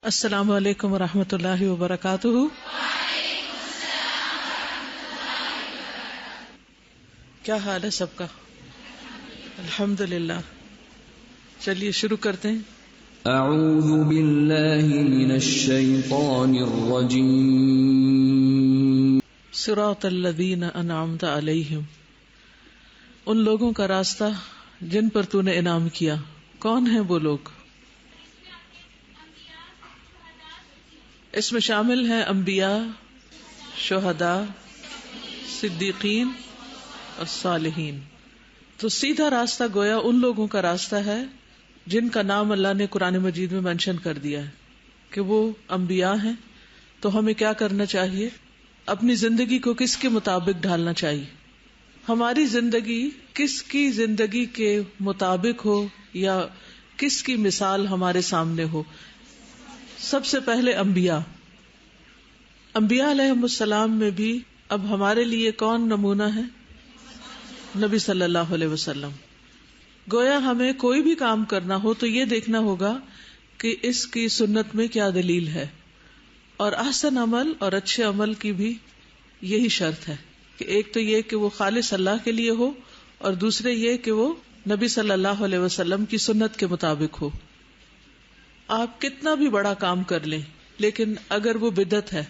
السلام علیکم ورحمۃ اللہ وبرکاتہ۔ کیا حال ہے سب کا؟ الحمد للہ۔ چلیے شروع کرتے ہیں۔ اعوذ باللہ من الشیطان الرجیم۔ صراط الذین انعمت علیہم، ان لوگوں کا راستہ جن پر تو نے انعام کیا۔ کون ہیں وہ لوگ؟ اس میں شامل ہیں انبیاء، شہداء، صدیقین اور صالحین۔ تو سیدھا راستہ گویا ان لوگوں کا راستہ ہے جن کا نام اللہ نے قرآن مجید میں منشن کر دیا ہے کہ وہ انبیاء ہیں۔ تو ہمیں کیا کرنا چاہیے؟ اپنی زندگی کو کس کے مطابق ڈھالنا چاہیے؟ ہماری زندگی کس کی زندگی کے مطابق ہو یا کس کی مثال ہمارے سامنے ہو؟ سب سے پہلے انبیاء علیہم السلام میں بھی اب ہمارے لیے کون نمونہ ہے؟ نبی صلی اللہ علیہ وسلم۔ گویا ہمیں کوئی بھی کام کرنا ہو تو یہ دیکھنا ہوگا کہ اس کی سنت میں کیا دلیل ہے، اور احسن عمل اور اچھے عمل کی بھی یہی شرط ہے کہ ایک تو یہ کہ وہ خالص اللہ کے لیے ہو، اور دوسرے یہ کہ وہ نبی صلی اللہ علیہ وسلم کی سنت کے مطابق ہو۔ آپ کتنا بھی بڑا کام کر لیں، لیکن اگر وہ بدعت ہے،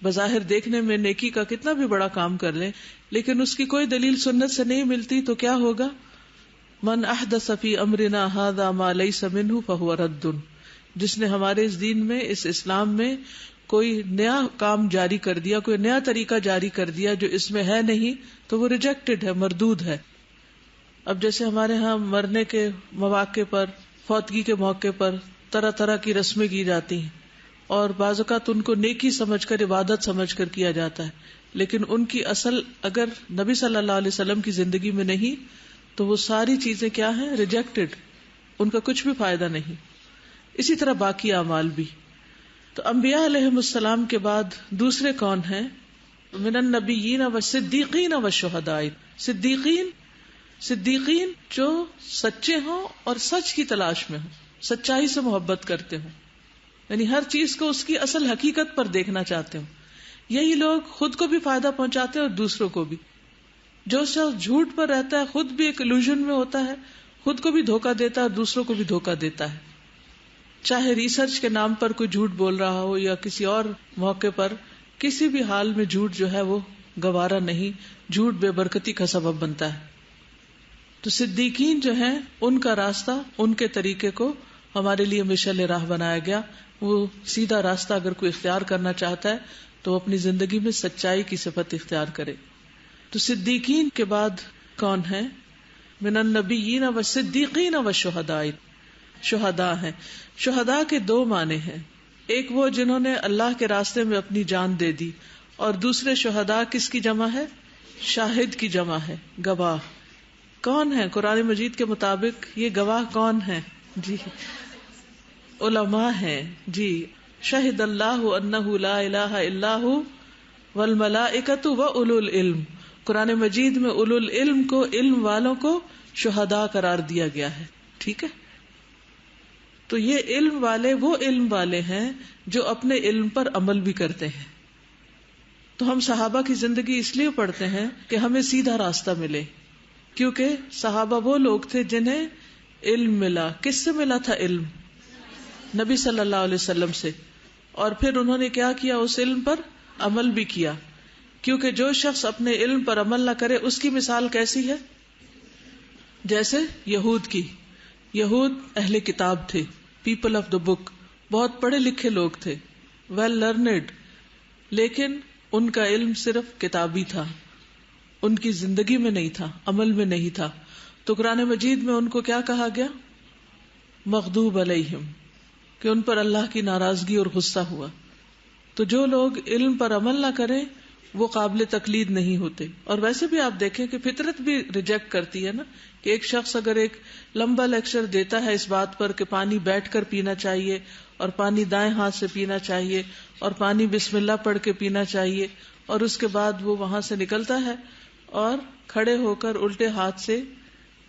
بظاہر دیکھنے میں نیکی کا کتنا بھی بڑا کام کر لیں، لیکن اس کی کوئی دلیل سنت سے نہیں ملتی، تو کیا ہوگا؟ من احدث فی امرنا ھذا ما لیس منہ فہو رد، جس نے ہمارے اس دین میں، اس اسلام میں کوئی نیا کام جاری کر دیا، کوئی نیا طریقہ جاری کر دیا جو اس میں ہے نہیں، تو وہ ریجیکٹڈ ہے، مردود ہے۔ اب جیسے ہمارے ہاں مرنے کے مواقع پر، فوتگی کے موقع پر طرح طرح کی رسمیں کی جاتی ہیں، اور بعض اوقات ان کو نیکی سمجھ کر، عبادت سمجھ کر کیا جاتا ہے، لیکن ان کی اصل اگر نبی صلی اللہ علیہ وسلم کی زندگی میں نہیں تو وہ ساری چیزیں کیا ہیں؟ ریجیکٹڈ، ان کا کچھ بھی فائدہ نہیں۔ اسی طرح باقی اعمال بھی۔ تو انبیاء علیہم السلام کے بعد دوسرے کون ہیں؟ من النبیین والصدیقین والشہداء۔ صدیقین جو سچے ہوں اور سچ کی تلاش میں ہوں، سچائی سے محبت کرتے ہوں، یعنی ہر چیز کو اس کی اصل حقیقت پر دیکھنا چاہتے ہوں۔ یہی لوگ خود کو بھی فائدہ پہنچاتے ہیں اور دوسروں کو بھی۔ جو شخص جھوٹ پر رہتا ہے خود بھی ایک illusion میں ہوتا ہے، خود کو بھی دھوکہ دیتا ہے اور دوسروں کو بھی دھوکہ دیتا ہے۔ چاہے ریسرچ کے نام پر کوئی جھوٹ بول رہا ہو یا کسی اور موقع پر، کسی بھی حال میں جھوٹ جو ہے وہ گوارا نہیں، جھوٹ بے برکتی کا سبب بنتا ہے۔ تو صدیقین جو ہیں ان کا راستہ، ان کے طریقے کو ہمارے لیے مشعل راہ بنایا گیا۔ وہ سیدھا راستہ اگر کوئی اختیار کرنا چاہتا ہے تو اپنی زندگی میں سچائی کی صفت اختیار کرے۔ تو صدیقین کے بعد کون ہیں؟ من النبیین والصدیقین والشہداء۔ شہداء ہیں۔ شہداء کے دو معنی ہیں، ایک وہ جنہوں نے اللہ کے راستے میں اپنی جان دے دی، اور دوسرے شہداء کس کی جمع ہے؟ شاہد کی جمع ہے، گواہ۔ کون ہیں قرآن مجید کے مطابق یہ گواہ کون ہیں؟ جی علماء ہیں۔ جی شہد اللہ انہ لا الہ الا ھو والملائکۃ واولو العلم۔ قرآن مجید میں اولو العلم کو، علم والوں کو شہداء قرار دیا گیا ہے، ٹھیک ہے؟ تو یہ علم والے وہ علم والے ہیں جو اپنے علم پر عمل بھی کرتے ہیں۔ تو ہم صحابہ کی زندگی اس لیے پڑھتے ہیں کہ ہمیں سیدھا راستہ ملے، کیونکہ صحابہ وہ لوگ تھے جنہیں علم ملا۔ کس سے ملا تھا علم؟ نبی صلی اللہ علیہ وسلم سے، اور پھر انہوں نے کیا کیا؟ اس علم پر عمل بھی کیا، کیونکہ جو شخص اپنے علم پر عمل نہ کرے اس کی مثال کیسی ہے؟ جیسے یہود کی۔ یہود اہل کتاب تھے، پیپل آف دا بک، بہت پڑھے لکھے لوگ تھے، ویل لرنڈ، لیکن ان کا علم صرف کتابی تھا، ان کی زندگی میں نہیں تھا، عمل میں نہیں تھا۔ تو قرآن مجید میں ان کو کیا کہا گیا؟ مغضوب علیہم، کہ ان پر اللہ کی ناراضگی اور غصہ ہوا۔ تو جو لوگ علم پر عمل نہ کریں وہ قابل تقلید نہیں ہوتے۔ اور ویسے بھی آپ دیکھیں کہ فطرت بھی ریجیکٹ کرتی ہے نا، کہ ایک شخص اگر ایک لمبا لیکچر دیتا ہے اس بات پر کہ پانی بیٹھ کر پینا چاہیے، اور پانی دائیں ہاتھ سے پینا چاہیے، اور پانی بسم اللہ پڑھ کے پینا چاہیے، اور اس کے بعد وہ وہاں سے نکلتا ہے اور کھڑے ہو کر الٹے ہاتھ سے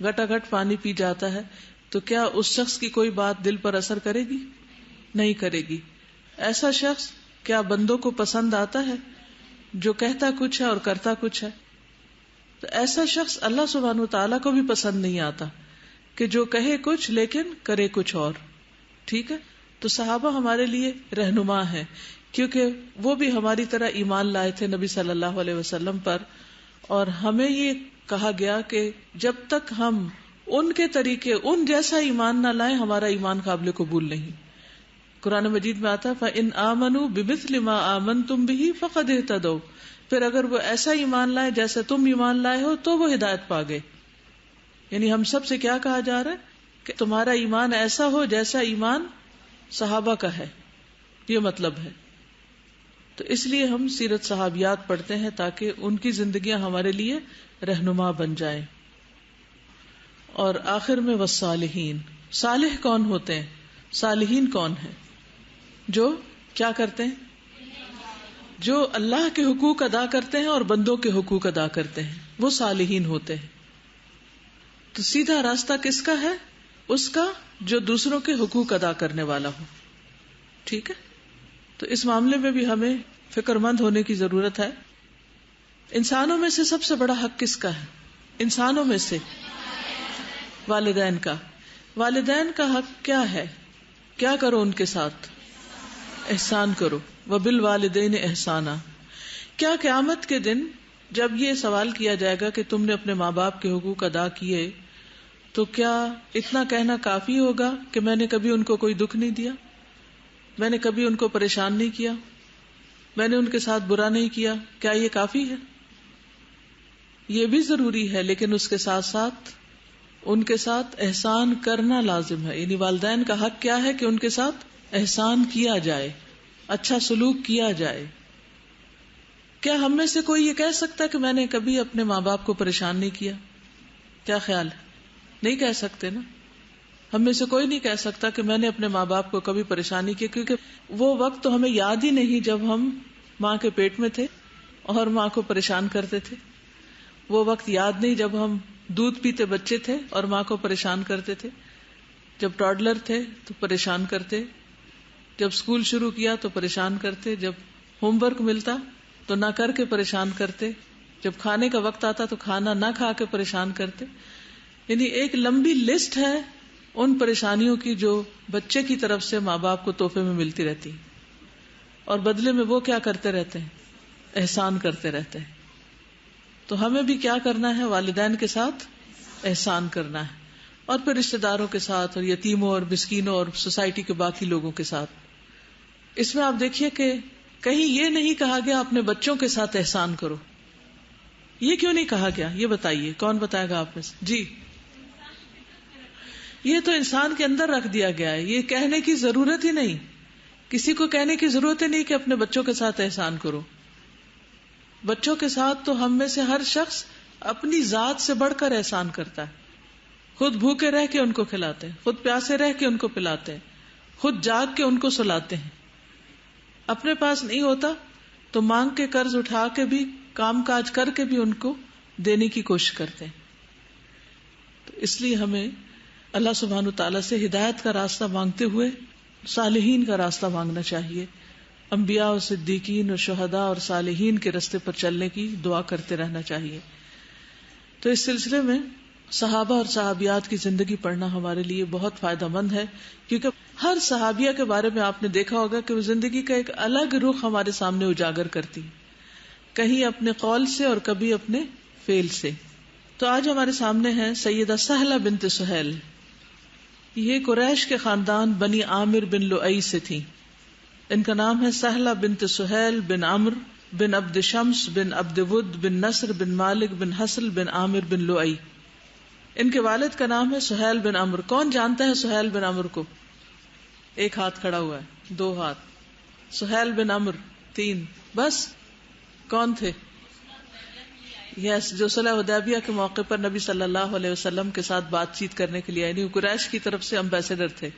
گٹا گٹ پانی پی جاتا ہے، تو کیا اس شخص کی کوئی بات دل پر اثر کرے گی؟ نہیں کرے گی۔ ایسا شخص کیا بندوں کو پسند آتا ہے جو کہتا کچھ ہے اور کرتا کچھ ہے؟ تو ایسا شخص اللہ سبحانہ وتعالیٰ کو بھی پسند نہیں آتا کہ جو کہے کچھ لیکن کرے کچھ اور. ٹھیک ہے. تو صحابہ ہمارے لیے رہنما ہیں کیونکہ وہ بھی ہماری طرح ایمان لائے تھے نبی صلی اللہ علیہ وسلم پر, اور ہمیں یہ کہا گیا کہ جب تک ہم ان کے طریقے ان جیسا ایمان نہ لائیں ہمارا ایمان قابل قبول نہیں. قرآن مجید میں آتا ہے فَإِنْ آمَنُوا بِمِثْلِ مَا آمَنْتُمْ بِهِ فَقَدْ اهْتَدَوْا, پھر اگر وہ ایسا ایمان لائے جیسے تم ایمان لائے ہو تو وہ ہدایت پا گئے. یعنی ہم سب سے کیا کہا جا رہا ہے کہ تمہارا ایمان ایسا ہو جیسا ایمان صحابہ کا ہے, یہ مطلب ہے. تو اس لیے ہم سیرت صحابیات پڑھتے ہیں تاکہ ان کی زندگیاں ہمارے لیے رہنما بن جائیں. اور آخر میں والصالحین, صالح کون ہوتے ہیں؟ صالحین کون ہیں؟ جو کیا کرتے ہیں؟ جو اللہ کے حقوق ادا کرتے ہیں اور بندوں کے حقوق ادا کرتے ہیں, وہ صالحین ہوتے ہیں. تو سیدھا راستہ کس کا ہے؟ اس کا جو دوسروں کے حقوق ادا کرنے والا ہو. ٹھیک ہے. تو اس معاملے میں بھی ہمیں فکر مند ہونے کی ضرورت ہے. انسانوں میں سے سب سے بڑا حق کس کا ہے؟ انسانوں میں سے والدین کا. والدین کا حق کیا ہے؟ کیا کرو ان کے ساتھ؟ احسان کرو. وبالوالدین احسانا. کیا قیامت کے دن جب یہ سوال کیا جائے گا کہ تم نے اپنے ماں باپ کے حقوق ادا کیے تو کیا اتنا کہنا کافی ہوگا کہ میں نے کبھی ان کو کوئی دکھ نہیں دیا, میں نے کبھی ان کو پریشان نہیں کیا, میں نے ان کے ساتھ برا نہیں کیا؟ کیا یہ کافی ہے؟ یہ بھی ضروری ہے, لیکن اس کے ساتھ ساتھ ان کے ساتھ احسان کرنا لازم ہے. یعنی والدین کا حق کیا ہے کہ ان کے ساتھ احسان کیا جائے, اچھا سلوک کیا جائے. کیا ہم میں سے کوئی یہ کہہ سکتا کہ میں نے کبھی اپنے ماں باپ کو پریشان نہیں کیا؟ کیا خیال ہے؟ نہیں کہہ سکتے نا. ہم میں سے کوئی نہیں کہہ سکتا کہ میں نے اپنے ماں باپ کو کبھی پریشانی کی, کیونکہ وہ وقت تو ہمیں یاد ہی نہیں جب ہم ماں کے پیٹ میں تھے اور ماں کو پریشان کرتے تھے. وہ وقت یاد نہیں جب ہم دودھ پیتے بچے تھے اور ماں کو پریشان کرتے تھے. جب ٹاڈلر تھے تو پریشان کرتے, جب اسکول شروع کیا تو پریشان کرتے, جب ہوم ورک ملتا تو نہ کر کے پریشان کرتے, جب کھانے کا وقت آتا تو کھانا نہ کھا کے پریشان کرتے. یعنی ایک لمبی لسٹ ہے ان پریشانیوں کی جو بچے کی طرف سے ماں باپ کو تحفے میں ملتی رہتی, اور بدلے میں وہ کیا کرتے رہتے ہیں؟ احسان کرتے رہتے ہیں. تو ہمیں بھی کیا کرنا ہے؟ والدین کے ساتھ احسان کرنا ہے, اور پھر رشتے داروں کے ساتھ اور یتیموں اور مسکینوں اور سوسائٹی کے باقی لوگوں کے ساتھ. اس میں آپ دیکھیے کہ کہیں یہ نہیں کہا گیا اپنے بچوں کے ساتھ احسان کرو. یہ کیوں نہیں کہا گیا؟ یہ بتائیے, کون بتائے گا آپ میں سے؟ جی, یہ تو انسان کے اندر رکھ دیا گیا ہے, یہ کہنے کی ضرورت ہی نہیں. کسی کو کہنے کی ضرورت ہی نہیں کہ اپنے بچوں کے ساتھ احسان کرو. بچوں کے ساتھ تو ہم میں سے ہر شخص اپنی ذات سے بڑھ کر احسان کرتا ہے. خود بھوکے رہ کے ان کو کھلاتے ہیں, خود پیاسے رہ کے ان کو پلاتے ہیں, خود جاگ کے ان کو سلاتے ہیں. اپنے پاس نہیں ہوتا تو مانگ کے قرض اٹھا کے بھی کام کاج کر کے بھی ان کو دینے کی کوشش کرتے ہیں. تو اس لیے ہمیں اللہ سبحانہ تعالیٰ سے ہدایت کا راستہ مانگتے ہوئے صالحین کا راستہ مانگنا چاہیے. انبیاء اور صدیقین اور شہداء اور صالحین کے راستے پر چلنے کی دعا کرتے رہنا چاہیے. تو اس سلسلے میں صحابہ اور صحابیات کی زندگی پڑھنا ہمارے لیے بہت فائدہ مند ہے, کیونکہ ہر صحابیہ کے بارے میں آپ نے دیکھا ہوگا کہ وہ زندگی کا ایک الگ رخ ہمارے سامنے اجاگر کرتی, کہیں اپنے قول سے اور کبھی اپنے فعل سے. تو آج ہمارے سامنے ہیں سیدہ سہلہ بنت سہیل. یہ قریش کے خاندان بنی عامر بن لؤی سے تھی. ان کا نام ہے سہلہ بنت سہیل بن عمر بن عبد شمس بن عبد ود بن نصر بن مالک بن حسل بن عامر بن لؤی. ان کے والد کا نام ہے سہیل بن عمر. کون جانتا ہے سہیل بن عمر کو؟ ایک ہاتھ کھڑا ہوا ہے, 2 ہاتھ. سہیل بن عمر 3 بس. کون تھے؟ جو صلح حدیبیہ کے موقع پر نبی صلی اللہ علیہ وسلم کے ساتھ بات چیت کرنے کے لیے, یعنی قریش کی طرف سے امبیسڈر تھے.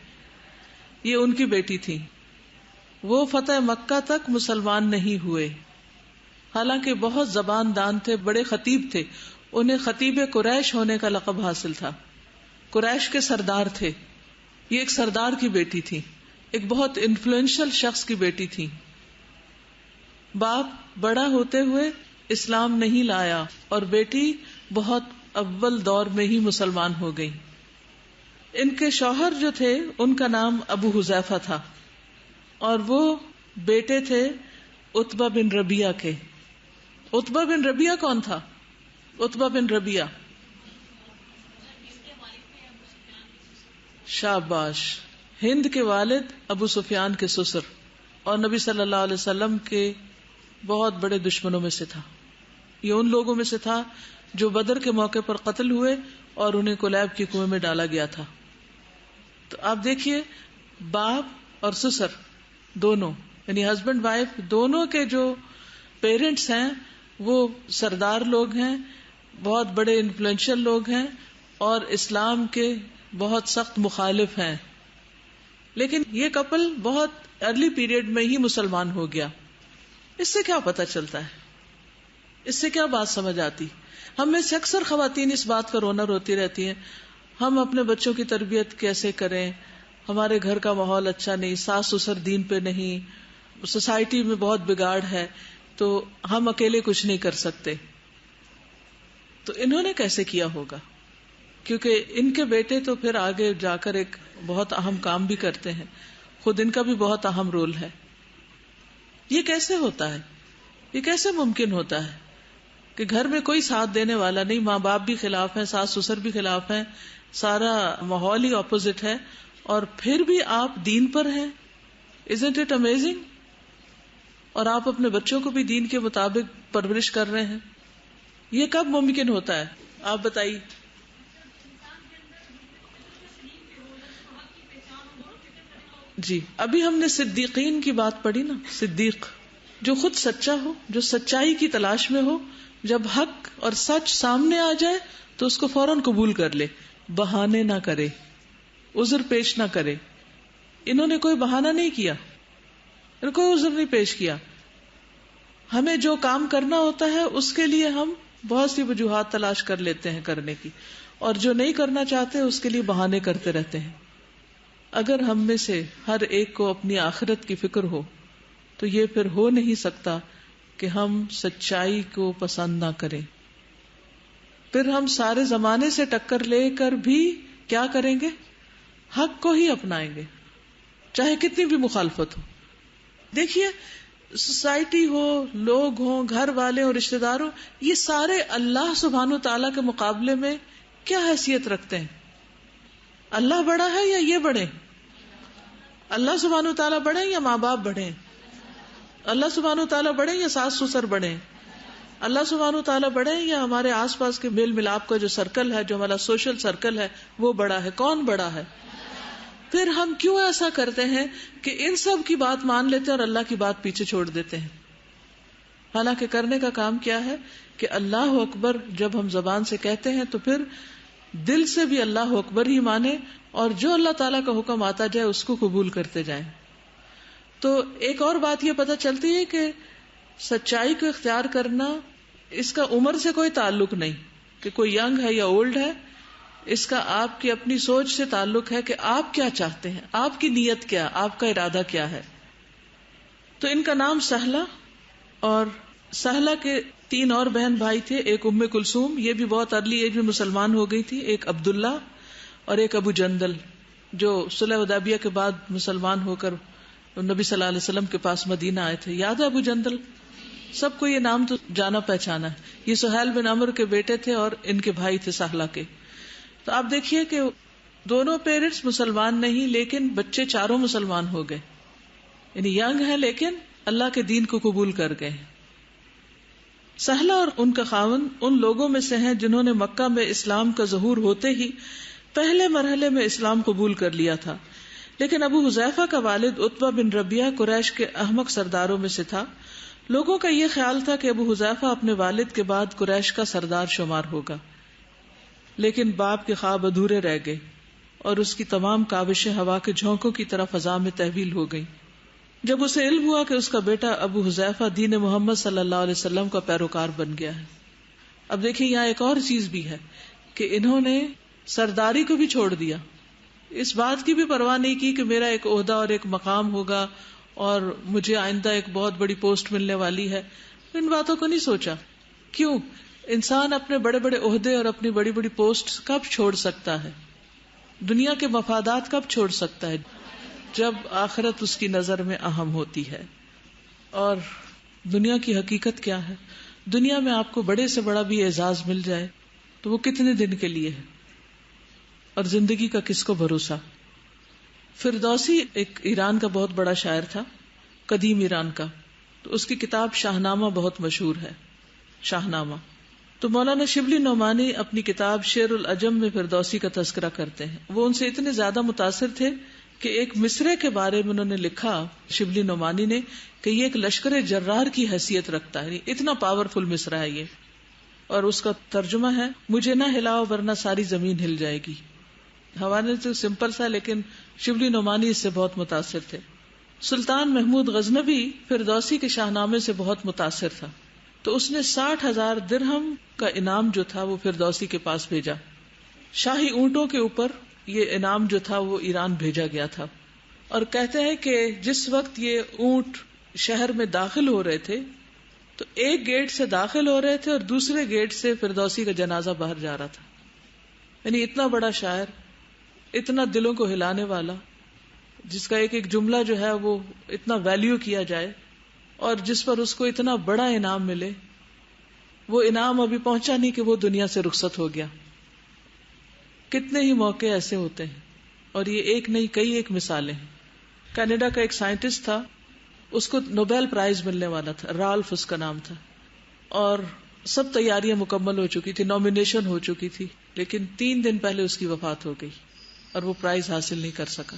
یہ ان کی بیٹی تھی. وہ فتح مکہ تک مسلمان نہیں ہوئے, حالانکہ بہت زبان دان تھے, بڑے خطیب تھے. انہیں خطیب قریش ہونے کا لقب حاصل تھا. قریش کے سردار تھے. یہ ایک سردار کی بیٹی تھی, ایک بہت انفلوئنشل شخص کی بیٹی تھی. باپ بڑا ہوتے ہوئے اسلام نہیں لایا اور بیٹی بہت اول دور میں ہی مسلمان ہو گئی. ان کے شوہر جو تھے ان کا نام ابو حذیفہ تھا اور وہ بیٹے تھے عتبہ بن ربیعہ کے. عتبہ بن ربیعہ کون تھا؟ عتبہ بن ربیعہ، شاباش، ہند کے والد ابو سفیان کے سسر، اور نبی صلی اللہ علیہ وسلم کے بہت بڑے دشمنوں میں سے تھا. یہ ان لوگوں میں سے تھا جو بدر کے موقع پر قتل ہوئے اور انہیں کلیب کے کنویں میں ڈالا گیا تھا. تو آپ دیکھیے باپ اور سسر دونوں یعنی ہسبینڈ وائف دونوں کے جو پیرنٹس ہیں وہ سردار لوگ ہیں، بہت بڑے انفلوئنشل لوگ ہیں اور اسلام کے بہت سخت مخالف ہیں. لیکن یہ کپل بہت ارلی پیریڈ میں ہی مسلمان ہو گیا. اس سے کیا پتہ چلتا ہے؟ اس سے کیا بات سمجھ آتی؟ ہم میں سے اکثر خواتین اس بات کا رونا روتی رہتی ہیں ہم اپنے بچوں کی تربیت کیسے کریں، ہمارے گھر کا ماحول اچھا نہیں، ساس سسر دین پہ نہیں، سوسائٹی میں بہت بگاڑ ہے، تو ہم اکیلے کچھ نہیں کر سکتے. تو انہوں نے کیسے کیا ہوگا؟ کیونکہ ان کے بیٹے تو پھر آگے جا کر ایک بہت اہم کام بھی کرتے ہیں، خود ان کا بھی بہت اہم رول ہے. یہ کیسے ہوتا ہے؟ یہ کیسے ممکن ہوتا ہے کہ گھر میں کوئی ساتھ دینے والا نہیں، ماں باپ بھی خلاف ہیں، ساس سسر بھی خلاف ہیں، سارا ماحول ہی اپوزٹ ہے، اور پھر بھی آپ دین پر ہیں؟ Isn't it amazing؟ اور آپ اپنے بچوں کو بھی دین کے مطابق پرورش کر رہے ہیں. یہ کب ممکن ہوتا ہے آپ بتائیے؟ جی ابھی ہم نے صدیقین کی بات پڑھی نا. صدیق جو خود سچا ہو، جو سچائی کی تلاش میں ہو، جب حق اور سچ سامنے آ جائے تو اس کو فوراً قبول کر لے، بہانے نہ کرے، عذر پیش نہ کرے. انہوں نے کوئی بہانہ نہیں کیا، کوئی عذر نہیں پیش کیا. ہمیں جو کام کرنا ہوتا ہے اس کے لیے ہم بہت سی وجوہات تلاش کر لیتے ہیں کرنے کی، اور جو نہیں کرنا چاہتے اس کے لیے بہانے کرتے رہتے ہیں. اگر ہم میں سے ہر ایک کو اپنی آخرت کی فکر ہو تو یہ پھر ہو نہیں سکتا کہ ہم سچائی کو پسند نہ کریں. پھر ہم سارے زمانے سے ٹکر لے کر بھی کیا کریں گے؟ حق کو ہی اپنائیں گے، چاہے کتنی بھی مخالفت ہو. دیکھیے سوسائٹی ہو، لوگ ہوں، گھر والے اور رشتے دار ہوں، یہ سارے اللہ سبحانہ تعالیٰ کے مقابلے میں کیا حیثیت رکھتے ہیں؟ اللہ بڑا ہے یا یہ بڑے؟ اللہ سبحانہ تعالیٰ بڑے یا ماں باپ بڑے؟ اللہ سبحانہ تعالیٰ بڑے یا ساس سسر بڑے؟ اللہ سبحانہ تعالیٰ بڑے یا ہمارے آس پاس کے میل ملاپ کا جو سرکل ہے، جو ہمارا سوشل سرکل ہے، وہ بڑا ہے؟ کون بڑا ہے؟ پھر ہم کیوں ایسا کرتے ہیں کہ ان سب کی بات مان لیتے ہیں اور اللہ کی بات پیچھے چھوڑ دیتے ہیں؟ حالانکہ کرنے کا کام کیا ہے کہ اللہ اکبر جب ہم زبان سے کہتے ہیں تو پھر دل سے بھی اللہ اکبر ہی مانے، اور جو اللہ تعالیٰ کا حکم آتا جائے اس کو قبول کرتے جائیں. تو ایک اور بات یہ پتہ چلتی ہے کہ سچائی کو اختیار کرنا، اس کا عمر سے کوئی تعلق نہیں کہ کوئی ینگ ہے یا اولڈ ہے. اس کا آپ کی اپنی سوچ سے تعلق ہے کہ آپ کیا چاہتے ہیں، آپ کی نیت کیا، آپ کا ارادہ کیا ہے. تو ان کا نام سہلہ، اور سہلہ کے 3 اور بہن بھائی تھے. ایک ام کلثوم، یہ بھی بہت ارلی ایج میں مسلمان ہو گئی تھی. ایک عبداللہ اور ایک ابو جندل جو صلح حدیبیہ کے بعد مسلمان ہو کر نبی صلی اللہ علیہ وسلم کے پاس مدینہ آئے تھے. یاد ہے ابو جندل؟ سب کو یہ نام تو جانا پہچانا ہے. یہ سہیل بن عمرو کے بیٹے تھے اور ان کے بھائی تھے سہلہ کے. تو آپ دیکھیے کہ دونوں پیرنٹس مسلمان نہیں، لیکن بچے چاروں مسلمان ہو گئے، یعنی ینگ ہیں لیکن اللہ کے دین کو قبول کر گئے. سہلہ اور ان کا خاوند ان لوگوں میں سے ہیں جنہوں نے مکہ میں اسلام کا ظہور ہوتے ہی پہلے مرحلے میں اسلام قبول کر لیا تھا. لیکن ابو حذیفہ کا والد عتبہ بن ربیعہ قریش کے احمق سرداروں میں سے تھا. لوگوں کا یہ خیال تھا کہ ابو حذیفہ اپنے والد کے بعد قریش کا سردار شمار ہوگا، لیکن باپ کے خواب ادھورے رہ گئے اور اس کی تمام کاوشیں ہوا کے جھونکوں کی طرح فضا میں تحویل ہو گئیں. جب اسے علم ہوا کہ اس کا بیٹا ابو حذیفہ دین محمد صلی اللہ علیہ وسلم کا پیروکار بن گیا ہے. اب دیکھیں یہاں ایک اور چیز بھی ہے کہ انہوں نے سرداری کو بھی چھوڑ دیا، اس بات کی بھی پرواہ نہیں کی کہ میرا ایک عہدہ اور ایک مقام ہوگا اور مجھے آئندہ ایک بہت بڑی پوسٹ ملنے والی ہے. ان باتوں کو نہیں سوچا. کیوں؟ انسان اپنے بڑے بڑے عہدے اور اپنی بڑی بڑی پوسٹ کب چھوڑ سکتا ہے؟ دنیا کے مفادات کب چھوڑ سکتا ہے؟ جب آخرت اس کی نظر میں اہم ہوتی ہے. اور دنیا کی حقیقت کیا ہے؟ دنیا میں آپ کو بڑے سے بڑا بھی اعزاز مل جائے تو وہ کتنے دن کے لیے ہے، اور زندگی کا کس کو بھروسہ. فردوسی ایک ایران کا بہت بڑا شاعر تھا، قدیم ایران کا. تو اس کی کتاب شاہنامہ بہت مشہور ہے. شاہنامہ تو مولانا شبلی نعمانی اپنی کتاب شعر العجم میں فردوسی کا تذکرہ کرتے ہیں. وہ ان سے اتنے زیادہ متاثر تھے کہ ایک مصرے کے بارے میں انہوں نے لکھا، شبلی نعمانی نے، کہ یہ ایک لشکر جرار کی حیثیت رکھتا ہے. اتنا پاورفل مصرع ہے یہ. اور اس کا ترجمہ ہے، مجھے نہ ہلاؤ ورنہ ساری زمین ہل جائے گی. حوالے تو سمپل سا، لیکن شبلی نعمانی اس سے بہت متاثر تھے. سلطان محمود غزنوی فردوسی کے شاہنامے سے بہت متاثر تھا، تو اس نے 60,000 درہم کا انعام جو تھا وہ فردوسی کے پاس بھیجا. شاہی اونٹوں کے اوپر یہ انعام جو تھا وہ ایران بھیجا گیا تھا. اور کہتے ہیں کہ جس وقت یہ اونٹ شہر میں داخل ہو رہے تھے تو ایک گیٹ سے داخل ہو رہے تھے اور دوسرے گیٹ سے فردوسی کا جنازہ باہر جا رہا تھا. یعنی اتنا بڑا شاعر، اتنا دلوں کو ہلانے والا، جس کا ایک ایک جملہ جو ہے وہ اتنا ویلیو کیا جائے اور جس پر اس کو اتنا بڑا انعام ملے، وہ انعام ابھی پہنچا نہیں کہ وہ دنیا سے رخصت ہو گیا. کتنے ہی موقع ایسے ہوتے ہیں، اور یہ ایک نہیں کئی ایک مثالیں ہیں. کینیڈا کا ایک سائنٹسٹ تھا، اس کو نوبیل پرائز ملنے والا تھا، رالف اس کا نام تھا، اور سب تیاریاں مکمل ہو چکی تھی، نامینیشن ہو چکی تھی، لیکن 3 دن پہلے اس کی وفات ہو گئی اور وہ پرائز حاصل نہیں کر سکا.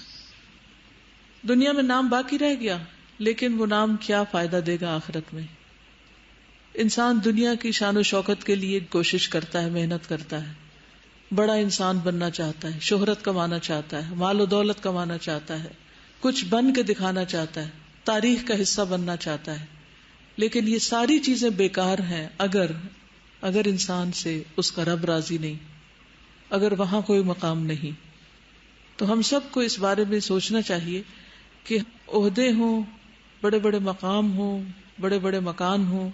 دنیا میں نام باقی رہ گیا، لیکن وہ نام کیا فائدہ دے گا آخرت میں؟ انسان دنیا کی شان و شوکت کے لیے کوشش کرتا ہے، محنت کرتا ہے، بڑا انسان بننا چاہتا ہے، شہرت کمانا چاہتا ہے، مال و دولت کمانا چاہتا ہے، کچھ بن کے دکھانا چاہتا ہے، تاریخ کا حصہ بننا چاہتا ہے. لیکن یہ ساری چیزیں بیکار ہیں اگر انسان سے اس کا رب راضی نہیں، اگر وہاں کوئی مقام نہیں. تو ہم سب کو اس بارے میں سوچنا چاہیے کہ عہدے ہوں، بڑے بڑے مقام ہوں، بڑے بڑے مکان ہوں،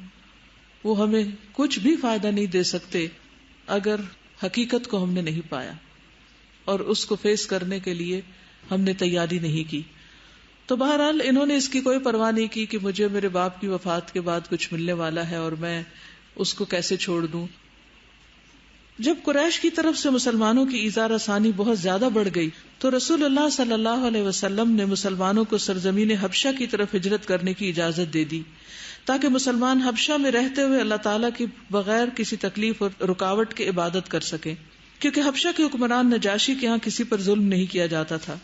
وہ ہمیں کچھ بھی فائدہ نہیں دے سکتے اگر حقیقت کو ہم نے نہیں پایا اور اس کو فیس کرنے کے لیے ہم نے تیاری نہیں کی. تو بہرحال انہوں نے اس کی کوئی پرواہ نہیں کی کہ مجھے میرے باپ کی وفات کے بعد کچھ ملنے والا ہے اور میں اس کو کیسے چھوڑ دوں. جب قریش کی طرف سے مسلمانوں کی ایذا رسانی بہت زیادہ بڑھ گئی تو رسول اللہ صلی اللہ علیہ وسلم نے مسلمانوں کو سرزمین حبشہ کی طرف ہجرت کرنے کی اجازت دے دی تاکہ مسلمان حبشہ میں رہتے ہوئے اللہ تعالیٰ کی بغیر کسی تکلیف اور رکاوٹ کے عبادت کر سکیں، کیونکہ حبشہ کے حکمران نجاشی کے ہاں کسی پر ظلم نہیں کیا جاتا تھا.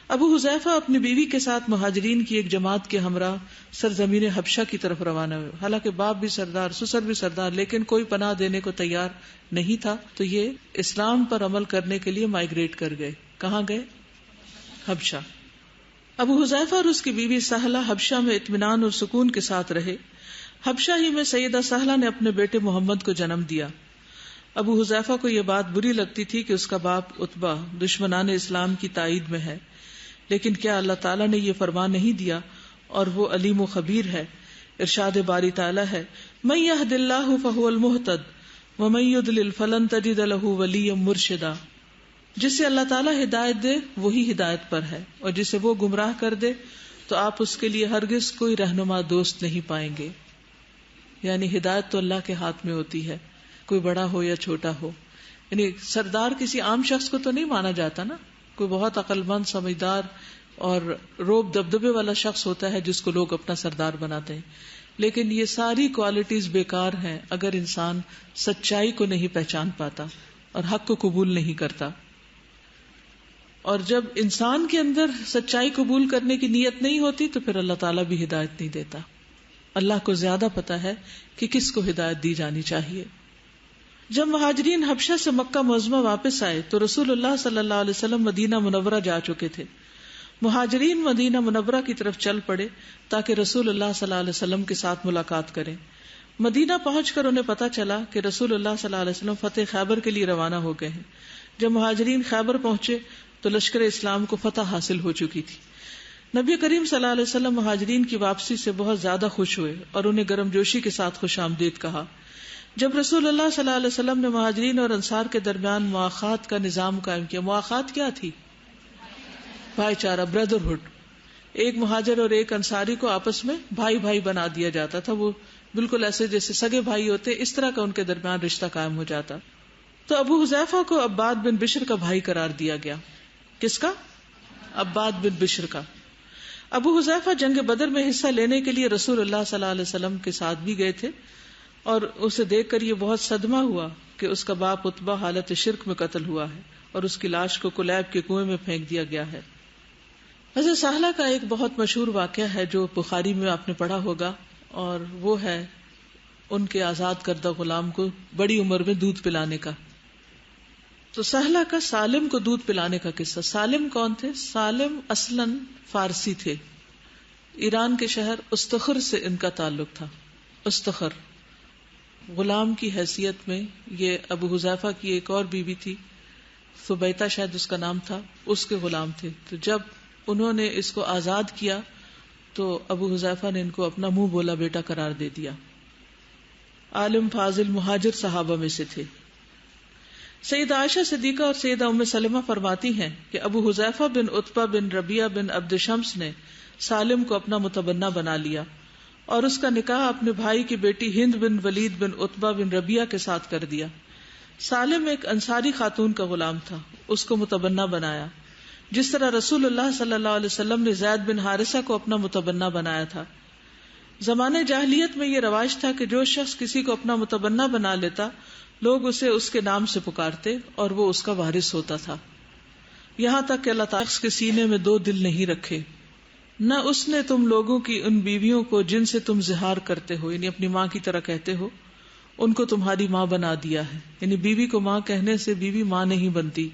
ابو حذیفہ اپنی بیوی کے ساتھ مہاجرین کی ایک جماعت کے ہمراہ سرزمین حبشہ کی طرف روانہ ہوئے. حالانکہ باپ بھی سردار، سسر بھی سردار، لیکن کوئی پناہ دینے کو تیار نہیں تھا، تو یہ اسلام پر عمل کرنے کے لیے مائیگریٹ کر گئے. کہاں گئے؟ حبشہ. ابو حذیفہ اور اس کی بیوی سہلہ حبشہ میں اطمینان اور سکون کے ساتھ رہے. حبشہ ہی میں سیدہ سہلہ نے اپنے بیٹے محمد کو جنم دیا. ابو حذیفہ کو یہ بات بری لگتی تھی کہ اس کا باپ عتبہ دشمنان اسلام کی تائید میں ہے، لیکن کیا اللہ تعالیٰ نے یہ فرمان نہیں دیا اور وہ علیم و خبیر ہے. ارشاد باری تعالیٰ ہے، من یہد اللہ فہو المہتد ومن یضلل فلن تجد لہ ولیا مرشدا. جسے اللہ تعالیٰ ہدایت دے وہی ہدایت پر ہے، اور جسے وہ گمراہ کر دے تو آپ اس کے لیے ہرگز کوئی رہنما دوست نہیں پائیں گے. یعنی ہدایت تو اللہ کے ہاتھ میں ہوتی ہے، کوئی بڑا ہو یا چھوٹا ہو. یعنی سردار کسی عام شخص کو تو نہیں مانا جاتا نا، کوئی بہت عقل مند، سمجھدار اور روب دبدبے والا شخص ہوتا ہے جس کو لوگ اپنا سردار بناتے ہیں. لیکن یہ ساری کوالٹیز بیکار ہیں اگر انسان سچائی کو نہیں پہچان پاتا اور حق کو قبول نہیں کرتا. اور جب انسان کے اندر سچائی قبول کرنے کی نیت نہیں ہوتی تو پھر اللہ تعالیٰ بھی ہدایت نہیں دیتا. اللہ کو زیادہ پتا ہے کہ کس کو ہدایت دی جانی چاہیے. جب مہاجرین حبشہ سے مکہ معظمہ واپس آئے تو رسول اللہ صلی اللہ علیہ وسلم مدینہ منورہ جا چکے تھے. مہاجرین مدینہ منورہ کی طرف چل پڑے تاکہ رسول اللہ صلی اللہ علیہ وسلم کے ساتھ ملاقات کریں. مدینہ پہنچ کر انہیں پتا چلا کہ رسول اللہ صلی اللہ علیہ وسلم فتح خیبر کے لیے روانہ ہو گئے ہیں. جب مہاجرین خیبر پہنچے تو لشکر اسلام کو فتح حاصل ہو چکی تھی. نبی کریم صلی اللہ علیہ وسلم مہاجرین کی واپسی سے بہت زیادہ خوش ہوئے اور انہیں گرم جوشی کے ساتھ خوش آمدید کہا. جب رسول اللہ صلی اللہ علیہ وسلم نے مہاجرین اور انصار کے درمیان مواخات کا نظام قائم کیا. مواخات کیا تھی؟ بھائی چارہ، بردرہڈ. ایک مہاجر اور ایک انصاری کو آپس میں بھائی بھائی بنا دیا جاتا تھا. وہ بالکل ایسے جیسے سگے بھائی ہوتے، اس طرح کا ان کے درمیان رشتہ قائم ہو جاتا. تو ابو حذیفہ کو عباد بن بشر کا بھائی قرار دیا گیا. کس کا؟ عباد بن بشر کا. ابو حذیفہ جنگ بدر میں حصہ لینے کے لیے رسول اللہ صلی اللہ علیہ وسلم کے ساتھ بھی گئے تھے، اور اسے دیکھ کر یہ بہت صدمہ ہوا کہ اس کا باپ عتبہ حالت شرک میں قتل ہوا ہے اور اس کی لاش کو کلیب کے کنویں میں پھینک دیا گیا ہے. حضرت سہلہ کا ایک بہت مشہور واقعہ ہے جو بخاری میں آپ نے پڑھا ہوگا، اور وہ ہے ان کے آزاد کردہ غلام کو بڑی عمر میں دودھ پلانے کا. تو سہلہ کا سالم کو دودھ پلانے کا قصہ. سالم کون تھے؟ سالم اصلاً فارسی تھے. ایران کے شہر استخر سے ان کا تعلق تھا. استخر غلام کی حیثیت میں یہ ابو حذیفہ کی ایک اور بیوی تھی، ثبیتہ شاید اس کا نام تھا، اس کے غلام تھے. تو جب انہوں نے اس کو آزاد کیا تو ابو حذیفہ نے ان کو اپنا منہ بولا بیٹا قرار دے دیا. عالم فاضل مہاجر صحابہ میں سے تھے. سیدہ عائشہ صدیقہ اور سیدہ ام سلمہ فرماتی ہیں کہ ابو حذیفہ بن عتبہ بن ربیعہ بن عبد شمس نے سالم کو اپنا متبنہ بنا لیا اور اس کا نکاح اپنے بھائی کی بیٹی ہند بن ولید بن عتبہ بن ربیعہ کے ساتھ کر دیا. سالم ایک انصاری خاتون کا غلام تھا، اس کو متبنہ بنایا، جس طرح رسول اللہ صلی اللہ علیہ وسلم نے زید بن حارثہ کو اپنا متبنہ بنایا تھا. زمانے جاہلیت میں یہ رواج تھا کہ جو شخص کسی کو اپنا متبنہ بنا لیتا لوگ اسے اس کے نام سے پکارتے اور وہ اس کا وارث ہوتا تھا، یہاں تک کہ اللہ تعالی کے سینے میں دو دل نہیں رکھے. نہ اس نے تم لوگوں کی ان بیویوں کو جن سے تم زہار کرتے ہو، یعنی اپنی ماں کی طرح کہتے ہو، ان کو تمہاری ماں بنا دیا ہے. یعنی بیوی کو ماں کہنے سے بیوی ماں نہیں بنتی.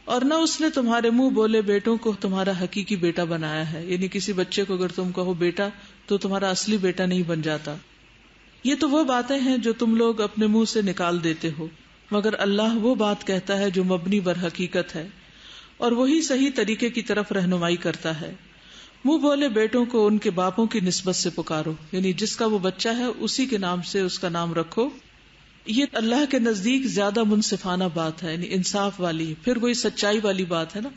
اور نہ اس نے تمہارے منہ بولے بیٹوں کو تمہارا حقیقی بیٹا بنایا ہے. یعنی کسی بچے کو اگر تم کہو بیٹا تو تمہارا اصلی بیٹا نہیں بن جاتا. یہ تو وہ باتیں ہیں جو تم لوگ اپنے منہ سے نکال دیتے ہو، مگر اللہ وہ بات کہتا ہے جو مبنی بر حقیقت ہے، اور وہی صحیح طریقے کی طرف رہنمائی کرتا ہے. منہ بولے بیٹوں کو ان کے باپوں کی نسبت سے پکارو، یعنی جس کا وہ بچہ ہے اسی کے نام سے اس کا نام رکھو. یہ اللہ کے نزدیک زیادہ منصفانہ بات ہے، یعنی انصاف والی. پھر وہی سچائی والی بات ہے نا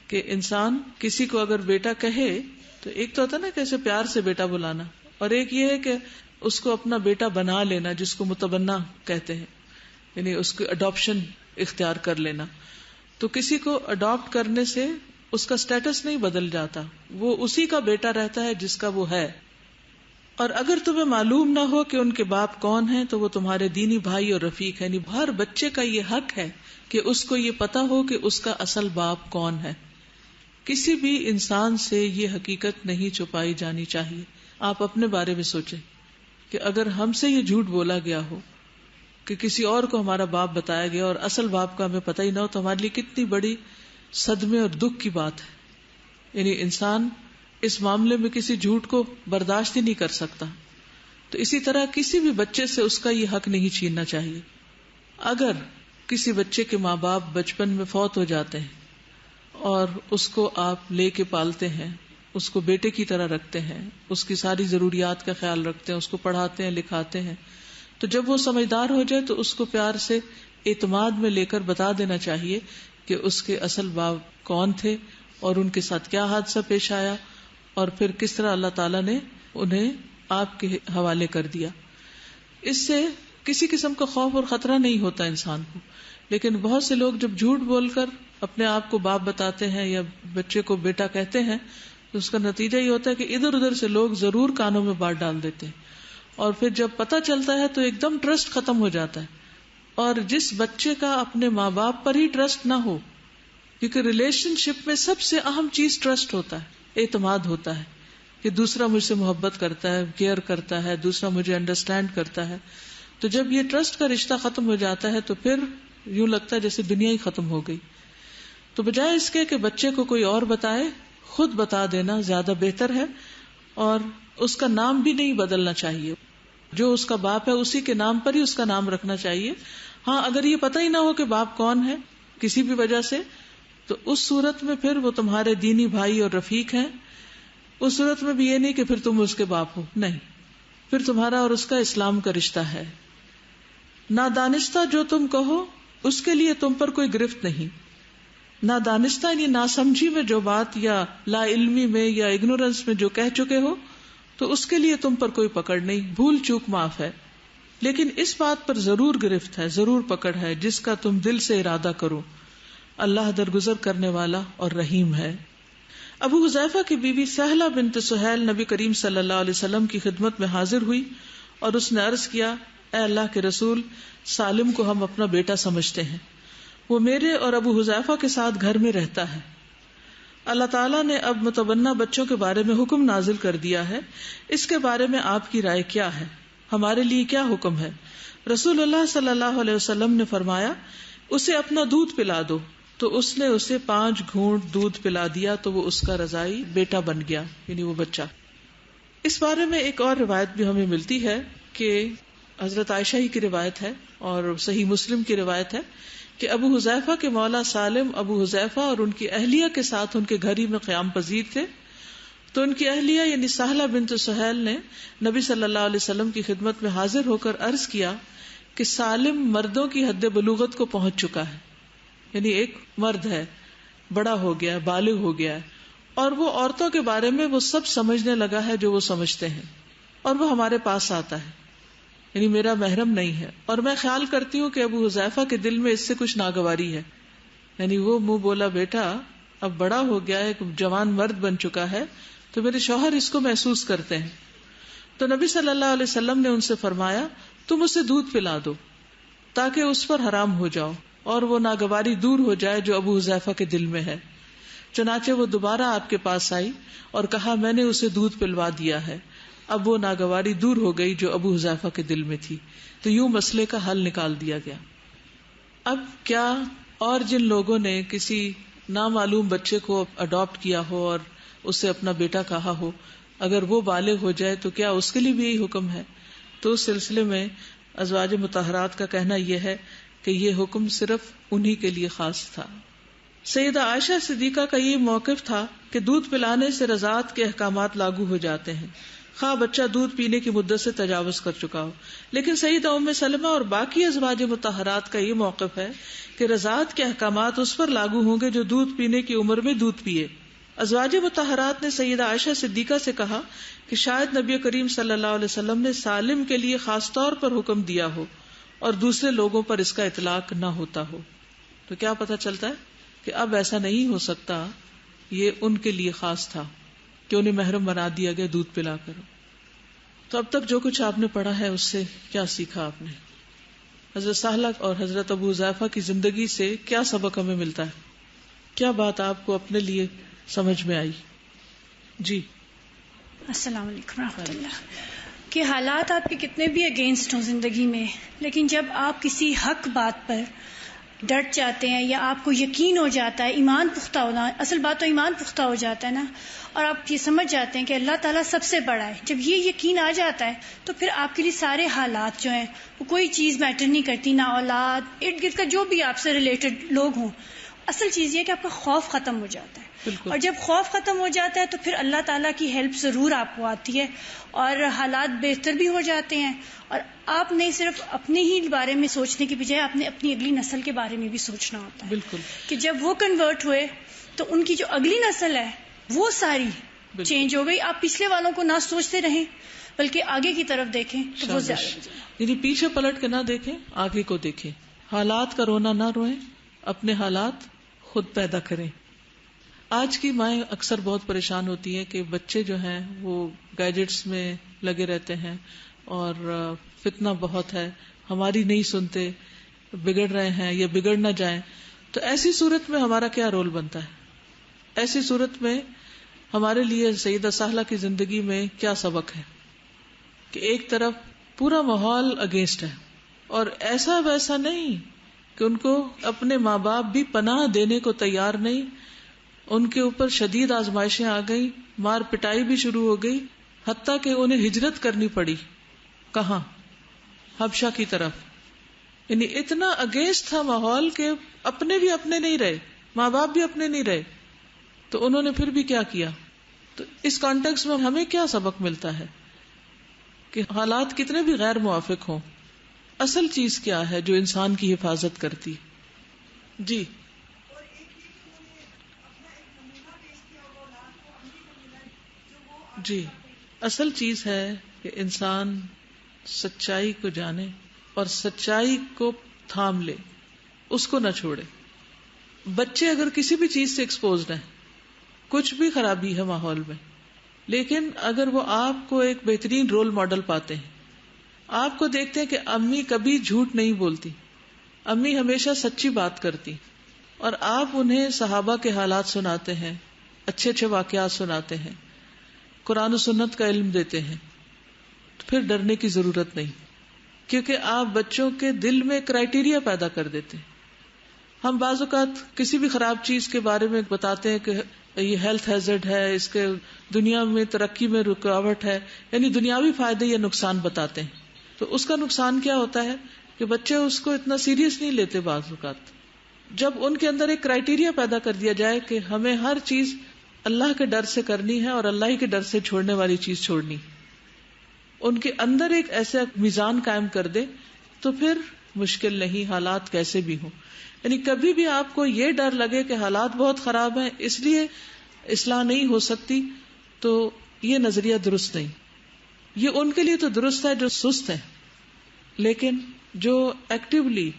کہ انسان کسی کو اگر بیٹا کہے تو ایک تو ہوتا ہے نا کیسے پیار سے بیٹا بلانا، اور ایک یہ ہے کہ اس کو اپنا بیٹا بنا لینا جس کو متبنہ کہتے ہیں، یعنی اس کو اڈاپشن اختیار کر لینا. تو کسی کو اڈاپٹ کرنے سے اس کا سٹیٹس نہیں بدل جاتا، وہ اسی کا بیٹا رہتا ہے جس کا وہ ہے. اور اگر تمہیں معلوم نہ ہو کہ ان کے باپ کون ہیں تو وہ تمہارے دینی بھائی اور رفیق ہیں. یعنی ہر بچے کا یہ حق ہے کہ اس کو یہ پتا ہو کہ اس کا اصل باپ کون ہے. کسی بھی انسان سے یہ حقیقت نہیں چھپائی جانی چاہیے. آپ اپنے بارے میں سوچیں کہ اگر ہم سے یہ جھوٹ بولا گیا ہو کہ کسی اور کو ہمارا باپ بتایا گیا اور اصل باپ کا ہمیں پتہ ہی نہ ہو تو ہمارے لیے کتنی بڑی صدمے اور دکھ کی بات ہے. یعنی انسان اس معاملے میں کسی جھوٹ کو برداشت ہی نہیں کر سکتا. تو اسی طرح کسی بھی بچے سے اس کا یہ حق نہیں چھیننا چاہیے. اگر کسی بچے کے ماں باپ بچپن میں فوت ہو جاتے ہیں اور اس کو آپ لے کے پالتے ہیں، اس کو بیٹے کی طرح رکھتے ہیں، اس کی ساری ضروریات کا خیال رکھتے ہیں، اس کو پڑھاتے ہیں لکھاتے ہیں، تو جب وہ سمجھدار ہو جائے تو اس کو پیار سے اعتماد میں لے کر بتا دینا چاہیے کہ اس کے اصل باپ کون تھے اور ان کے ساتھ کیا حادثہ پیش آیا اور پھر کس طرح اللہ تعالیٰ نے انہیں آپ کے حوالے کر دیا. اس سے کسی قسم کا خوف اور خطرہ نہیں ہوتا انسان کو. لیکن بہت سے لوگ جب جھوٹ بول کر اپنے آپ کو باپ بتاتے ہیں یا بچے کو بیٹا کہتے ہیں تو اس کا نتیجہ یہ ہوتا ہے کہ ادھر ادھر سے لوگ ضرور کانوں میں بات ڈال دیتے ہیں، اور پھر جب پتہ چلتا ہے تو ایک دم ٹرسٹ ختم ہو جاتا ہے. اور جس بچے کا اپنے ماں باپ پر ہی ٹرسٹ نہ ہو، کیونکہ ریلیشن شپ میں سب سے اہم چیز ٹرسٹ ہوتا ہے، اعتماد ہوتا ہے کہ دوسرا مجھ سے محبت کرتا ہے، کیئر کرتا ہے، دوسرا مجھے انڈرسٹینڈ کرتا ہے. تو جب یہ ٹرسٹ کا رشتہ ختم ہو جاتا ہے تو پھر یوں لگتا ہے جیسے دنیا ہی ختم ہو گئی. تو بجائے اس کے کہ بچے کو کوئی اور بتائے، خود بتا دینا زیادہ بہتر ہے. اور اس کا نام بھی نہیں بدلنا چاہیے، جو اس کا باپ ہے اسی کے نام پر ہی اس کا نام رکھنا چاہیے. ہاں اگر یہ پتہ ہی نہ ہو کہ باپ کون ہے کسی بھی وجہ سے، تو اس صورت میں پھر وہ تمہارے دینی بھائی اور رفیق ہیں. اس صورت میں بھی یہ نہیں کہ پھر تم اس کے باپ ہو، نہیں، پھر تمہارا اور اس کا اسلام کا رشتہ ہے. نادانستہ جو تم کہو اس کے لیے تم پر کوئی گرفت نہیں. نادانستہ یعنی ناسمجھی میں جو بات یا لا علمی میں یا اگنورنس میں جو کہہ چکے ہو تو اس کے لیے تم پر کوئی پکڑ نہیں، بھول چوک معاف ہے. لیکن اس بات پر ضرور گرفت ہے، ضرور پکڑ ہے جس کا تم دل سے ارادہ کرو. اللہ درگزر کرنے والا اور رحیم ہے. ابو حذیفہ کی بیوی سہلہ بنت سہیل نبی کریم صلی اللہ علیہ وسلم کی خدمت میں حاضر ہوئی اور اس نے عرض کیا، اے اللہ کے رسول، سالم کو ہم اپنا بیٹا سمجھتے ہیں، وہ میرے اور ابو حذیفہ کے ساتھ گھر میں رہتا ہے. اللہ تعالیٰ نے اب متبنہ بچوں کے بارے میں حکم نازل کر دیا ہے، اس کے بارے میں آپ کی رائے کیا ہے؟ ہمارے لیے کیا حکم ہے؟ رسول اللہ صلی اللہ علیہ وسلم نے فرمایا، اسے اپنا دودھ پلا دو. تو اس نے اسے 5 گھونٹ دودھ پلا دیا تو وہ اس کا رضائی بیٹا بن گیا، یعنی وہ بچہ. اس بارے میں ایک اور روایت بھی ہمیں ملتی ہے کہ حضرت عائشہ ہی کی روایت ہے اور صحیح مسلم کی روایت ہے کہ ابو حذیفہ کے مولا سالم ابو حذیفہ اور ان کی اہلیہ کے ساتھ ان کے گھر ہی میں قیام پذیر تھے. تو ان کی اہلیہ یعنی سہلہ بنت سہیل نے نبی صلی اللہ علیہ وسلم کی خدمت میں حاضر ہو کر عرض کیا کہ سالم مردوں کی حد بلوغت کو پہنچ چکا ہے، یعنی ایک مرد ہے، بڑا ہو گیا ہے، بالغ ہو گیا ہے، اور وہ عورتوں کے بارے میں وہ سب سمجھنے لگا ہے جو وہ سمجھتے ہیں، اور وہ ہمارے پاس آتا ہے، یعنی میرا محرم نہیں ہے. اور میں خیال کرتی ہوں کہ ابو حذیفہ کے دل میں اس سے کچھ ناگواری ہے، یعنی وہ منہ بولا بیٹا اب بڑا ہو گیا ہے، ایک جوان مرد بن چکا ہے، تو میرے شوہر اس کو محسوس کرتے ہیں. تو نبی صلی اللہ علیہ وسلم نے ان سے فرمایا، تم اسے دودھ پلا دو تاکہ اس پر حرام ہو جاؤ اور وہ ناگواری دور ہو جائے جو ابو حذیفہ کے دل میں ہے. چنانچہ وہ دوبارہ آپ کے پاس آئی اور کہا، میں نے اسے دودھ پلوا دیا ہے. اب وہ ناگواری دور ہو گئی جو ابو حذیفہ کے دل میں تھی. تو یوں مسئلے کا حل نکال دیا گیا. اب کیا اور جن لوگوں نے کسی نامعلوم بچے کو اڈاپٹ کیا ہو اور اسے اپنا بیٹا کہا ہو، اگر وہ بالغ ہو جائے تو کیا اس کے لیے بھی یہی حکم ہے؟ تو اس سلسلے میں ازواج مطہرات کا کہنا یہ ہے کہ یہ حکم صرف انہی کے لیے خاص تھا. سیدہ عائشہ صدیقہ کا یہ موقف تھا کہ دودھ پلانے سے رضاعت کے احکامات لاگو ہو جاتے ہیں، خواہ بچہ دودھ پینے کی مدت سے تجاوز کر چکا ہو. لیکن سیدہ ام سلمہ اور باقی ازواج مطہرات کا یہ موقف ہے کہ رضاعت کے احکامات اس پر لاگو ہوں گے جو دودھ پینے کی عمر میں دودھ پیے. ازواج مطہرات نے سیدہ عائشہ صدیقہ سے کہا کہ شاید نبی کریم صلی اللہ علیہ وسلم نے سالم کے لیے خاص طور پر حکم دیا ہو اور دوسرے لوگوں پر اس کا اطلاق نہ ہوتا ہو. تو کیا پتہ چلتا ہے کہ اب ایسا نہیں ہو سکتا، یہ ان کے لیے خاص تھا کہ انہیں محرم بنا دیا گیا دودھ پلا کر. تو اب تک جو کچھ آپ نے پڑھا ہے اس سے کیا سیکھا آپ نے؟ حضرت سہلہ اور حضرت ابو حذیفہ کی زندگی سے کیا سبق ہمیں ملتا ہے؟ کیا بات آپ کو اپنے لیے سمجھ میں آئی؟ جی السلام علیکم ورحمۃ اللہ. کہ حالات آپ کے کتنے بھی اگینسٹ ہوں زندگی میں، لیکن جب آپ کسی حق بات پر ڈٹ جاتے ہیں یا آپ کو یقین ہو جاتا ہے، ایمان پختہ ہونا، اصل بات تو ایمان پختہ ہو جاتا ہے نا، اور آپ یہ سمجھ جاتے ہیں کہ اللہ تعالیٰ سب سے بڑا ہے، جب یہ یقین آ جاتا ہے تو پھر آپ کے لیے سارے حالات جو ہیں وہ کوئی چیز میٹر نہیں کرتی، نہ اولاد، ارد گرد کا جو بھی آپ سے ریلیٹڈ لوگ ہوں. اصل چیز یہ ہے کہ آپ کا خوف ختم ہو جاتا ہے. اور جب خوف ختم ہو جاتا ہے تو پھر اللہ تعالیٰ کی ہیلپ ضرور آپ کو آتی ہے اور حالات بہتر بھی ہو جاتے ہیں. اور آپ نے صرف اپنے ہی بارے میں سوچنے کی بجائے آپ نے اپنی اگلی نسل کے بارے میں بھی سوچنا ہوتا ہے. بالکل، کہ جب وہ کنورٹ ہوئے تو ان کی جو اگلی نسل ہے وہ ساری چینج ہو گئی. آپ پچھلے والوں کو نہ سوچتے رہیں بلکہ آگے کی طرف دیکھیں تو وہ زیادہ، یعنی پیچھے پلٹ کے نہ دیکھیں، آگے کو دیکھیں. حالات کا رونا نہ روئیں، اپنے حالات خود پیدا کریں. آج کی مائیں اکثر بہت پریشان ہوتی ہیں کہ بچے جو ہیں وہ گیجٹس میں لگے رہتے ہیں اور فتنہ بہت ہے، ہماری نہیں سنتے، بگڑ رہے ہیں یا بگڑ نہ جائیں. تو ایسی صورت میں ہمارا کیا رول بنتا ہے؟ ایسی صورت میں ہمارے لیے سیدہ سہلہ کی زندگی میں کیا سبق ہے کہ ایک طرف پورا ماحول اگینسٹ ہے اور ایسا ویسا نہیں کہ ان کو اپنے ماں باپ بھی پناہ دینے کو تیار نہیں، ان کے اوپر شدید آزمائشیں آ گئی، مار پٹائی بھی شروع ہو گئی، حتیٰ کہ انہیں ہجرت کرنی پڑی. کہاں؟ حبشہ کی طرف. یعنی اتنا اگینسٹ تھا ماحول کہ اپنے بھی اپنے نہیں رہے. ماں باپ بھی اپنے نہیں رہے، تو انہوں نے پھر بھی کیا کیا. تو اس کانٹیکس میں ہمیں کیا سبق ملتا ہے کہ حالات کتنے بھی غیر موافق ہوں، اصل چیز کیا ہے جو انسان کی حفاظت کرتی. جی جی، اصل چیز ہے کہ انسان سچائی کو جانے اور سچائی کو تھام لے، اس کو نہ چھوڑے. بچے اگر کسی بھی چیز سے ایکسپوزڈ ہیں، کچھ بھی خرابی ہے ماحول میں، لیکن اگر وہ آپ کو ایک بہترین رول ماڈل پاتے ہیں، آپ کو دیکھتے ہیں کہ امی کبھی جھوٹ نہیں بولتی، امی ہمیشہ سچی بات کرتی، اور آپ انہیں صحابہ کے حالات سناتے ہیں، اچھے اچھے واقعات سناتے ہیں، قرآن و سنت کا علم دیتے ہیں، تو پھر ڈرنے کی ضرورت نہیں، کیونکہ آپ بچوں کے دل میں کرائیٹیریا پیدا کر دیتے ہیں. ہم بعض اوقات کسی بھی خراب چیز کے بارے میں بتاتے ہیں کہ یہ ہیلتھ ہیزرڈ ہے، اس کے دنیا میں ترقی میں رکاوٹ ہے، یعنی دنیاوی فائدے یا نقصان بتاتے ہیں. تو اس کا نقصان کیا ہوتا ہے کہ بچے اس کو اتنا سیریس نہیں لیتے. بعض اوقات جب ان کے اندر ایک کرائیٹیریا پیدا کر دیا جائے کہ ہمیں ہر چیز اللہ کے ڈر سے کرنی ہے اور اللہ ہی کے ڈر سے چھوڑنے والی چیز چھوڑنی، ان کے اندر ایک ایسا میزان قائم کر دے، تو پھر مشکل نہیں، حالات کیسے بھی ہوں. یعنی کبھی بھی آپ کو یہ ڈر لگے کہ حالات بہت خراب ہیں اس لیے اصلاح نہیں ہو سکتی، تو یہ نظریہ درست نہیں. یہ ان کے لیے تو درست ہے جو سست ہے، لیکن جو ایکٹیولی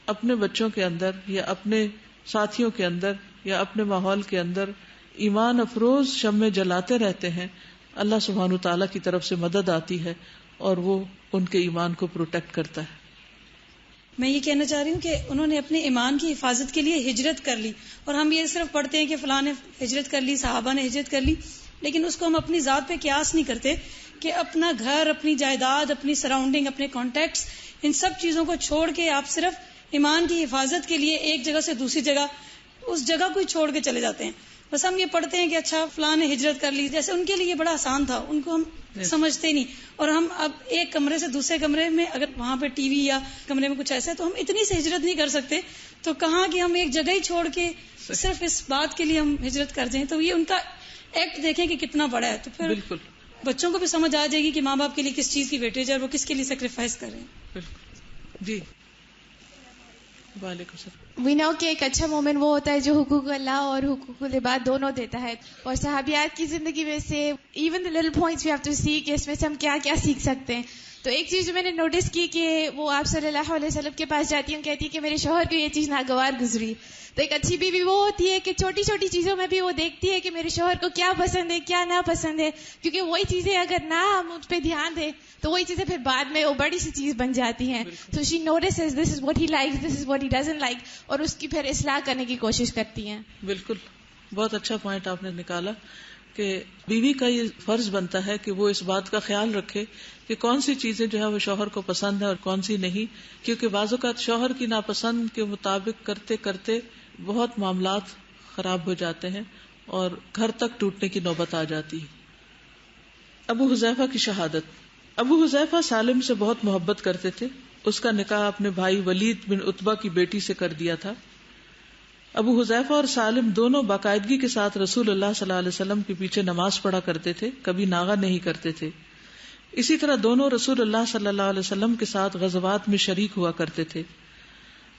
اپنے بچوں کے اندر یا اپنے ساتھیوں کے اندر یا اپنے ماحول کے اندر ایمان افروز شمع جلاتے رہتے ہیں، اللہ سبحانہ تعالیٰ کی طرف سے مدد آتی ہے اور وہ ان کے ایمان کو پروٹیکٹ کرتا ہے. میں یہ کہنا چاہ رہی ہوں کہ انہوں نے اپنے ایمان کی حفاظت کے لیے ہجرت کر لی، اور ہم یہ صرف پڑھتے ہیں کہ فلاں نے ہجرت کر لی، صحابہ نے ہجرت کر لی، لیکن اس کو ہم اپنی ذات پہ قیاس نہیں کرتے کہ اپنا گھر، اپنی جائیداد، اپنی سراؤنڈنگ، اپنے کانٹیکٹس، ان سب چیزوں کو چھوڑ کے آپ صرف ایمان کی حفاظت کے لیے ایک جگہ سے دوسری جگہ اس جگہ کو ہی چھوڑ کے چلے جاتے ہیں. بس ہم یہ پڑھتے ہیں کہ اچھا فلاں نے ہجرت کر لی، جیسے ان کے لیے بڑا آسان تھا، ان کو ہم سمجھتے نہیں. اور ہم اب ایک کمرے سے دوسرے کمرے میں، اگر وہاں پہ ٹی وی یا کمرے میں کچھ ایسا ہے تو ہم اتنی سے ہجرت نہیں کر سکتے، تو کہاں کہ ہم ایک جگہ ہی چھوڑ کے صرف اس بات کے لیے ہم ہجرت کر جائیں. تو یہ ان کا ایکٹ دیکھیں کہ کتنا بڑا ہے، تو پھر بالکل بچوں کو بھی سمجھ آ جائے گی کہ ماں باپ کے لیے کس چیز کی ویٹیج ہے اور وہ کس کے لیے سیکریفائس کر رہے ہیں. بالکل. جی وعلیکم السلام. وی نو کہ ایک اچھا مومن وہ ہوتا ہے جو حقوق اللہ اور حقوق العباد دونوں دیتا ہے، اور صحابیات کی زندگی میں سے even the little points we have to see کہ اس میں سے ہم کیا کیا سیکھ سکتے ہیں. تو ایک چیز جو میں نے نوٹس کی کہ وہ آپ صلی اللہ علیہ وسلم کے پاس جاتی ہیں، کہتی ہے کہ میرے شوہر کو یہ چیز ناگوار گزری. تو ایک اچھی بیوی وہ ہوتی ہے کہ چھوٹی چھوٹی چیزوں میں بھی وہ دیکھتی ہے کہ میرے شوہر کو کیا پسند ہے کیا نا پسند ہے، کیونکہ وہی چیزیں اگر نہ ہم اس پہ دھیان دیں تو وہی چیزیں پھر بعد میں وہ بڑی سی چیز بن جاتی ہیں. تو she notices this is what he likes, this is what he doesn't like, اور اس کی پھر اصلاح کرنے کی کوشش کرتی ہیں. بالکل بہت اچھا پوائنٹ آپ نے نکالا کہ بیوی کا یہ فرض بنتا ہے کہ وہ اس بات کا خیال رکھے کہ کون سی چیزیں جو ہے وہ شوہر کو پسند ہے اور کون سی نہیں، کیونکہ بعض اوقات شوہر کی ناپسند کے مطابق کرتے کرتے بہت معاملات خراب ہو جاتے ہیں اور گھر تک ٹوٹنے کی نوبت آ جاتی ہے. ابو حذیفہ کی شہادت. ابو حذیفہ سالم سے بہت محبت کرتے تھے. اس کا نکاح اپنے بھائی ولید بن عتبہ کی بیٹی سے کر دیا تھا. ابو حذیفہ اور سالم دونوں باقاعدگی کے ساتھ رسول اللہ صلی اللہ علیہ وسلم کے پیچھے نماز پڑھا کرتے تھے، کبھی ناغہ نہیں کرتے تھے. اسی طرح دونوں رسول اللہ صلی اللہ علیہ وسلم کے ساتھ غزوات میں شریک ہوا کرتے تھے.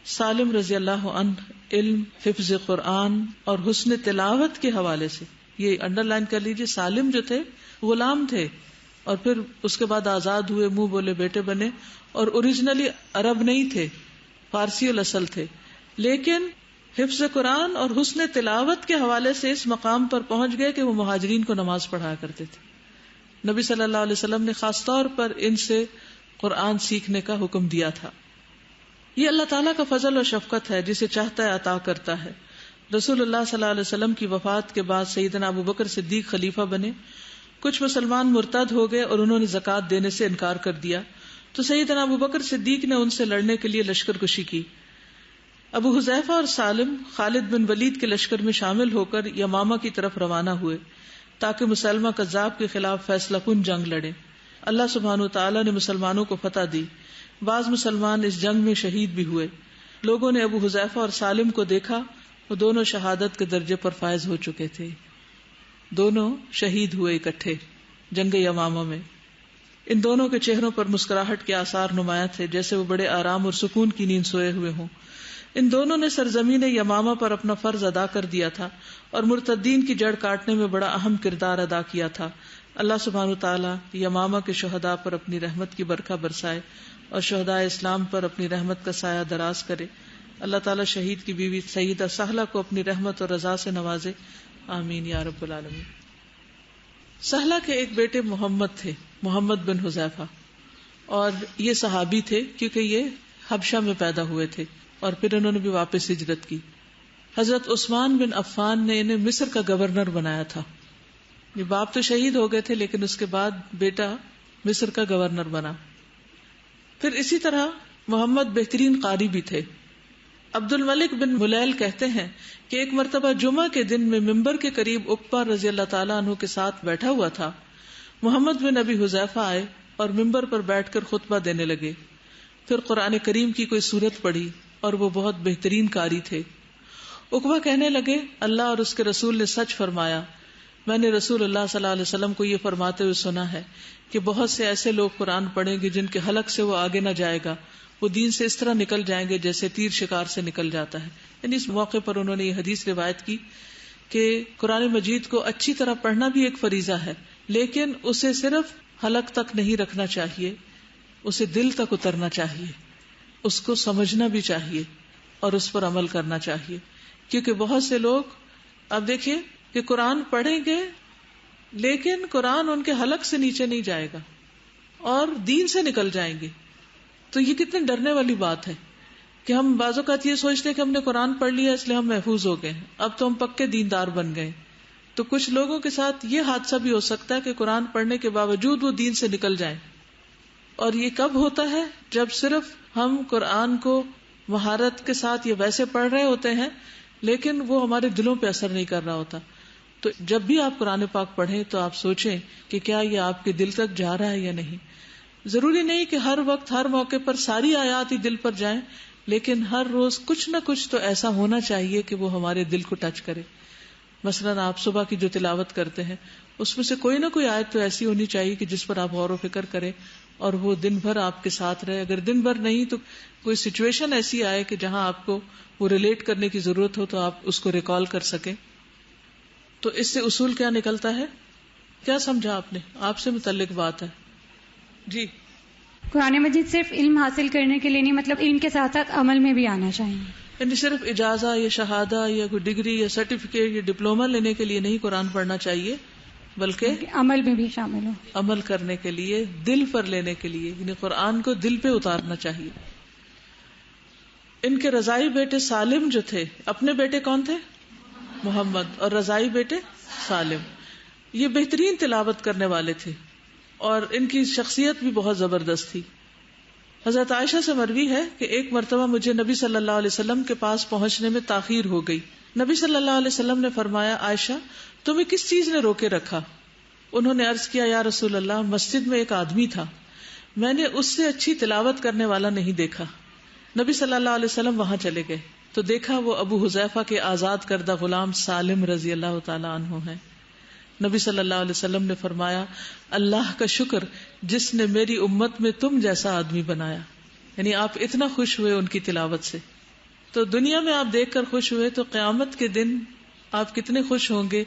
سالم رضی اللہ عنہ علم، حفظ قرآن اور حسن تلاوت کے حوالے سے، یہ انڈر لائن کر لیجیے، سالم جو تھے غلام تھے اور پھر اس کے بعد آزاد ہوئے، منہ بولے بیٹے بنے، اور اوریجنلی عرب نہیں تھے، فارسی الاصل تھے، لیکن حفظ قرآن اور حسن تلاوت کے حوالے سے اس مقام پر پہنچ گئے کہ وہ مہاجرین کو نماز پڑھایا کرتے تھے. نبی صلی اللہ علیہ وسلم نے خاص طور پر ان سے قرآن سیکھنے کا حکم دیا تھا. یہ اللہ تعالیٰ کا فضل اور شفقت ہے، جسے چاہتا ہے عطا کرتا ہے. رسول اللہ صلی اللہ علیہ وسلم کی وفات کے بعد سیدنا ابو بکر صدیق خلیفہ بنے. کچھ مسلمان مرتد ہو گئے اور انہوں نے زکوٰۃ دینے سے انکار کر دیا، تو سیدنا ابو بکر صدیق نے ان سے لڑنے کے لیے لشکر کشی کی. ابو حذیفہ اور سالم خالد بن ولید کے لشکر میں شامل ہو کر یمامہ کی طرف روانہ ہوئے تاکہ مسلمہ کذاب کے خلاف فیصلہ کن جنگ لڑیں. اللہ سبحانہ وتعالیٰ نے مسلمانوں کو فتح دی. بعض مسلمان اس جنگ میں شہید بھی ہوئے. لوگوں نے ابو حذیفہ اور سالم کو دیکھا وہ دونوں شہادت کے درجے پر فائز ہو چکے تھے، دونوں شہید ہوئے اکٹھے جنگ یمامہ میں. ان دونوں کے چہروں پر مسکراہٹ کے آثار نمایاں تھے، جیسے وہ بڑے آرام اور سکون کی نیند سوئے ہوئے ہوں. ان دونوں نے سرزمین یمامہ پر اپنا فرض ادا کر دیا تھا اور مرتدین کی جڑ کاٹنے میں بڑا اہم کردار ادا کیا تھا. اللہ سبحانہ وتعالی یمامہ کے شہداء پر اپنی رحمت کی برکھا برسائے اور شہداء اسلام پر اپنی رحمت کا سایہ دراز کرے. اللہ تعالیٰ شہید کی بیوی سیدہ سہلہ کو اپنی رحمت اور رضا سے نوازے، آمین یا رب العالمین. سہلہ کے ایک بیٹے محمد تھے، محمد بن حذیفہ، اور یہ صحابی تھے کیونکہ یہ حبشہ میں پیدا ہوئے تھے اور پھر انہوں نے بھی واپس ہجرت کی. حضرت عثمان بن عفان نے انہیں مصر کا گورنر بنایا تھا. یہ باپ تو شہید ہو گئے تھے لیکن اس کے بعد بیٹا مصر کا گورنر بنا. پھر اسی طرح محمد بہترین قاری بھی تھے. عبد الملک بن ملیل کہتے ہیں کہ ایک مرتبہ جمعہ کے دن میں ممبر کے قریب عقبہ رضی اللہ تعالیٰ عنہ کے ساتھ بیٹھا ہوا تھا. محمد بن ابی حذیفہ آئے اور ممبر پر بیٹھ کر خطبہ دینے لگے. پھر قرآن کریم کی کوئی سورت پڑھی اور وہ بہت بہترین قاری تھے. عقبہ کہنے لگے، اللہ اور اس کے رسول نے سچ فرمایا. میں نے رسول اللہ صلی اللہ علیہ وسلم کو یہ فرماتے ہوئے سنا ہے کہ بہت سے ایسے لوگ قرآن پڑھیں گے جن کے حلق سے وہ آگے نہ جائے گا، وہ دین سے اس طرح نکل جائیں گے جیسے تیر شکار سے نکل جاتا ہے. یعنی اس موقع پر انہوں نے یہ حدیث روایت کی کہ قرآن مجید کو اچھی طرح پڑھنا بھی ایک فریضہ ہے، لیکن اسے صرف حلق تک نہیں رکھنا چاہیے، اسے دل تک اترنا چاہیے، اس کو سمجھنا بھی چاہیے اور اس پر عمل کرنا چاہیے. کیونکہ بہت سے لوگ اب دیکھیے کہ قرآن پڑھیں گے لیکن قرآن ان کے حلق سے نیچے نہیں جائے گا اور دین سے نکل جائیں گے. تو یہ کتنے ڈرنے والی بات ہے کہ ہم بعض اوقات یہ سوچتے ہیں کہ ہم نے قرآن پڑھ لیا اس لیے ہم محفوظ ہو گئے ہیں، اب تو ہم پکے دیندار بن گئے. تو کچھ لوگوں کے ساتھ یہ حادثہ بھی ہو سکتا ہے کہ قرآن پڑھنے کے باوجود وہ دین سے نکل جائیں. اور یہ کب ہوتا ہے؟ جب صرف ہم قرآن کو مہارت کے ساتھ یا ویسے پڑھ رہے ہوتے ہیں لیکن وہ ہمارے دلوں پہ اثر نہیں کر رہا ہوتا. تو جب بھی آپ قرآن پاک پڑھیں تو آپ سوچیں کہ کیا یہ آپ کے دل تک جا رہا ہے یا نہیں. ضروری نہیں کہ ہر وقت ہر موقع پر ساری آیات ہی دل پر جائیں، لیکن ہر روز کچھ نہ کچھ تو ایسا ہونا چاہیے کہ وہ ہمارے دل کو ٹچ کرے. مثلاً آپ صبح کی جو تلاوت کرتے ہیں اس میں سے کوئی نہ کوئی آیت تو ایسی ہونی چاہیے کہ جس پر آپ غور و فکر کریں اور وہ دن بھر آپ کے ساتھ رہے. اگر دن بھر نہیں تو کوئی سچویشن ایسی آئے کہ جہاں آپ کو وہ ریلیٹ کرنے کی ضرورت ہو تو آپ اس کو ریکال کر سکیں. تو اس سے اصول کیا نکلتا ہے؟ کیا سمجھا آپ نے؟ آپ سے متعلق بات ہے. جی، قرآن مجید صرف علم حاصل کرنے کے لیے نہیں، مطلب علم کے ساتھ ساتھ عمل میں بھی آنا چاہیے. یعنی صرف اجازہ یا شہادہ یا کوئی ڈگری یا سرٹیفکیٹ یا ڈپلوما لینے کے لیے نہیں قرآن پڑھنا چاہیے، بلکہ عمل میں بھی شامل ہو، عمل کرنے کے لیے، دل پر لینے کے لیے، یعنی قرآن کو دل پہ اتارنا چاہیے. ان کے رضائی بیٹے سالم جو تھے، اپنے بیٹے کون تھے؟ محمد، اور رضائی بیٹے سالم. یہ بہترین تلاوت کرنے والے تھے اور ان کی شخصیت بھی بہت زبردست تھی. حضرت عائشہ سے مروی ہے کہ ایک مرتبہ مجھے نبی صلی اللہ علیہ وسلم کے پاس پہنچنے میں تاخیر ہو گئی. نبی صلی اللہ علیہ وسلم نے فرمایا، عائشہ تمہیں کس چیز نے روکے رکھا؟ انہوں نے عرض کیا، یا رسول اللہ، مسجد میں ایک آدمی تھا، میں نے اس سے اچھی تلاوت کرنے والا نہیں دیکھا. نبی صلی اللہ علیہ وسلم وہاں چلے گئے تو دیکھا وہ ابو حذیفہ کے آزاد کردہ غلام سالم رضی اللہ تعالی عنہ ہیں. نبی صلی اللہ علیہ وسلم نے فرمایا، اللہ کا شکر جس نے میری امت میں تم جیسا آدمی بنایا. یعنی آپ اتنا خوش ہوئے ان کی تلاوت سے. تو دنیا میں آپ دیکھ کر خوش ہوئے تو قیامت کے دن آپ کتنے خوش ہوں گے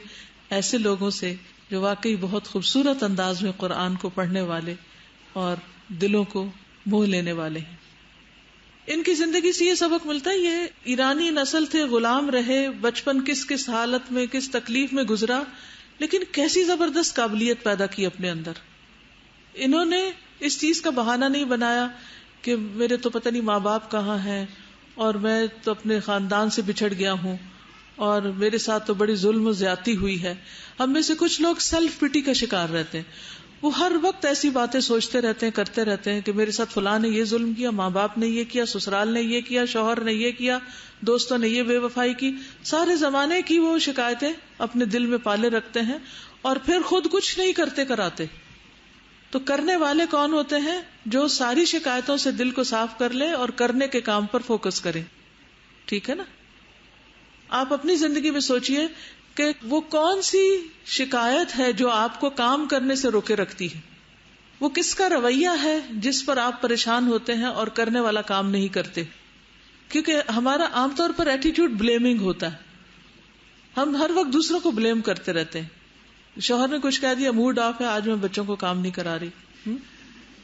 ایسے لوگوں سے جو واقعی بہت خوبصورت انداز میں قرآن کو پڑھنے والے اور دلوں کو موہ لینے والے ہیں. ان کی زندگی سے یہ سبق ملتا ہے، یہ ایرانی نسل تھے، غلام رہے، بچپن کس کس حالت میں کس تکلیف میں گزرا، لیکن کیسی زبردست قابلیت پیدا کی اپنے اندر. انہوں نے اس چیز کا بہانہ نہیں بنایا کہ میرے تو پتہ نہیں ماں باپ کہاں ہیں اور میں تو اپنے خاندان سے بچھڑ گیا ہوں اور میرے ساتھ تو بڑی ظلم و زیادتی ہوئی ہے. ہم میں سے کچھ لوگ سیلف پٹی کا شکار رہتے ہیں، وہ ہر وقت ایسی باتیں سوچتے رہتے ہیں، کرتے رہتے ہیں کہ میرے ساتھ فلاں نے یہ ظلم کیا، ماں باپ نے یہ کیا، سسرال نے یہ کیا، شوہر نے یہ کیا، دوستوں نے یہ بے وفائی کی. سارے زمانے کی وہ شکایتیں اپنے دل میں پالے رکھتے ہیں اور پھر خود کچھ نہیں کرتے کراتے. تو کرنے والے کون ہوتے ہیں؟ جو ساری شکایتوں سے دل کو صاف کر لیں اور کرنے کے کام پر فوکس کریں. ٹھیک ہے نا؟ آپ اپنی زندگی میں سوچئے کہ وہ کون سی شکایت ہے جو آپ کو کام کرنے سے روکے رکھتی ہے، وہ کس کا رویہ ہے جس پر آپ پریشان ہوتے ہیں اور کرنے والا کام نہیں کرتے. کیونکہ ہمارا عام طور پر ایٹیٹیوڈ بلیمنگ ہوتا ہے، ہم ہر وقت دوسروں کو بلیم کرتے رہتے ہیں. شوہر نے کچھ کہہ دیا، موڈ آف ہے، آج میں بچوں کو کام نہیں کرا رہی.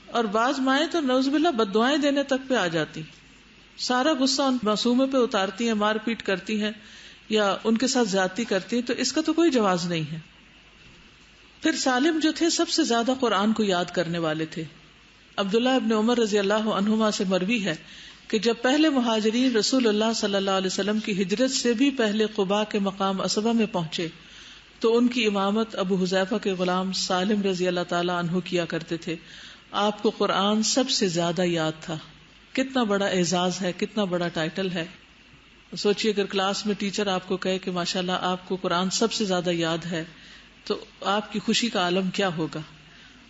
اور بعض مائیں تو نعوذ باللہ بددعائیں دینے تک پہ آ جاتی، سارا غصہ ان معصومے پہ اتارتی ہیں، مار پیٹ کرتی ہیں یا ان کے ساتھ زیادتی کرتی ہیں. تو اس کا تو کوئی جواز نہیں ہے. پھر سالم جو تھے سب سے زیادہ قرآن کو یاد کرنے والے تھے. عبداللہ ابن عمر رضی اللہ عنہما سے مروی ہے کہ جب پہلے مہاجرین رسول اللہ صلی اللہ علیہ وسلم کی ہجرت سے بھی پہلے قباء کے مقام عصبہ میں پہنچے تو ان کی امامت ابو حذیفہ کے غلام سالم رضی اللہ تعالی عنہ کیا کرتے تھے. آپ کو قرآن سب سے زیادہ یاد تھا. کتنا بڑا اعزاز ہے، کتنا بڑا ٹائٹل ہے. سوچئے اگر کلاس میں ٹیچر آپ کو کہے کہ ماشاءاللہ آپ کو قرآن سب سے زیادہ یاد ہے تو آپ کی خوشی کا عالم کیا ہوگا.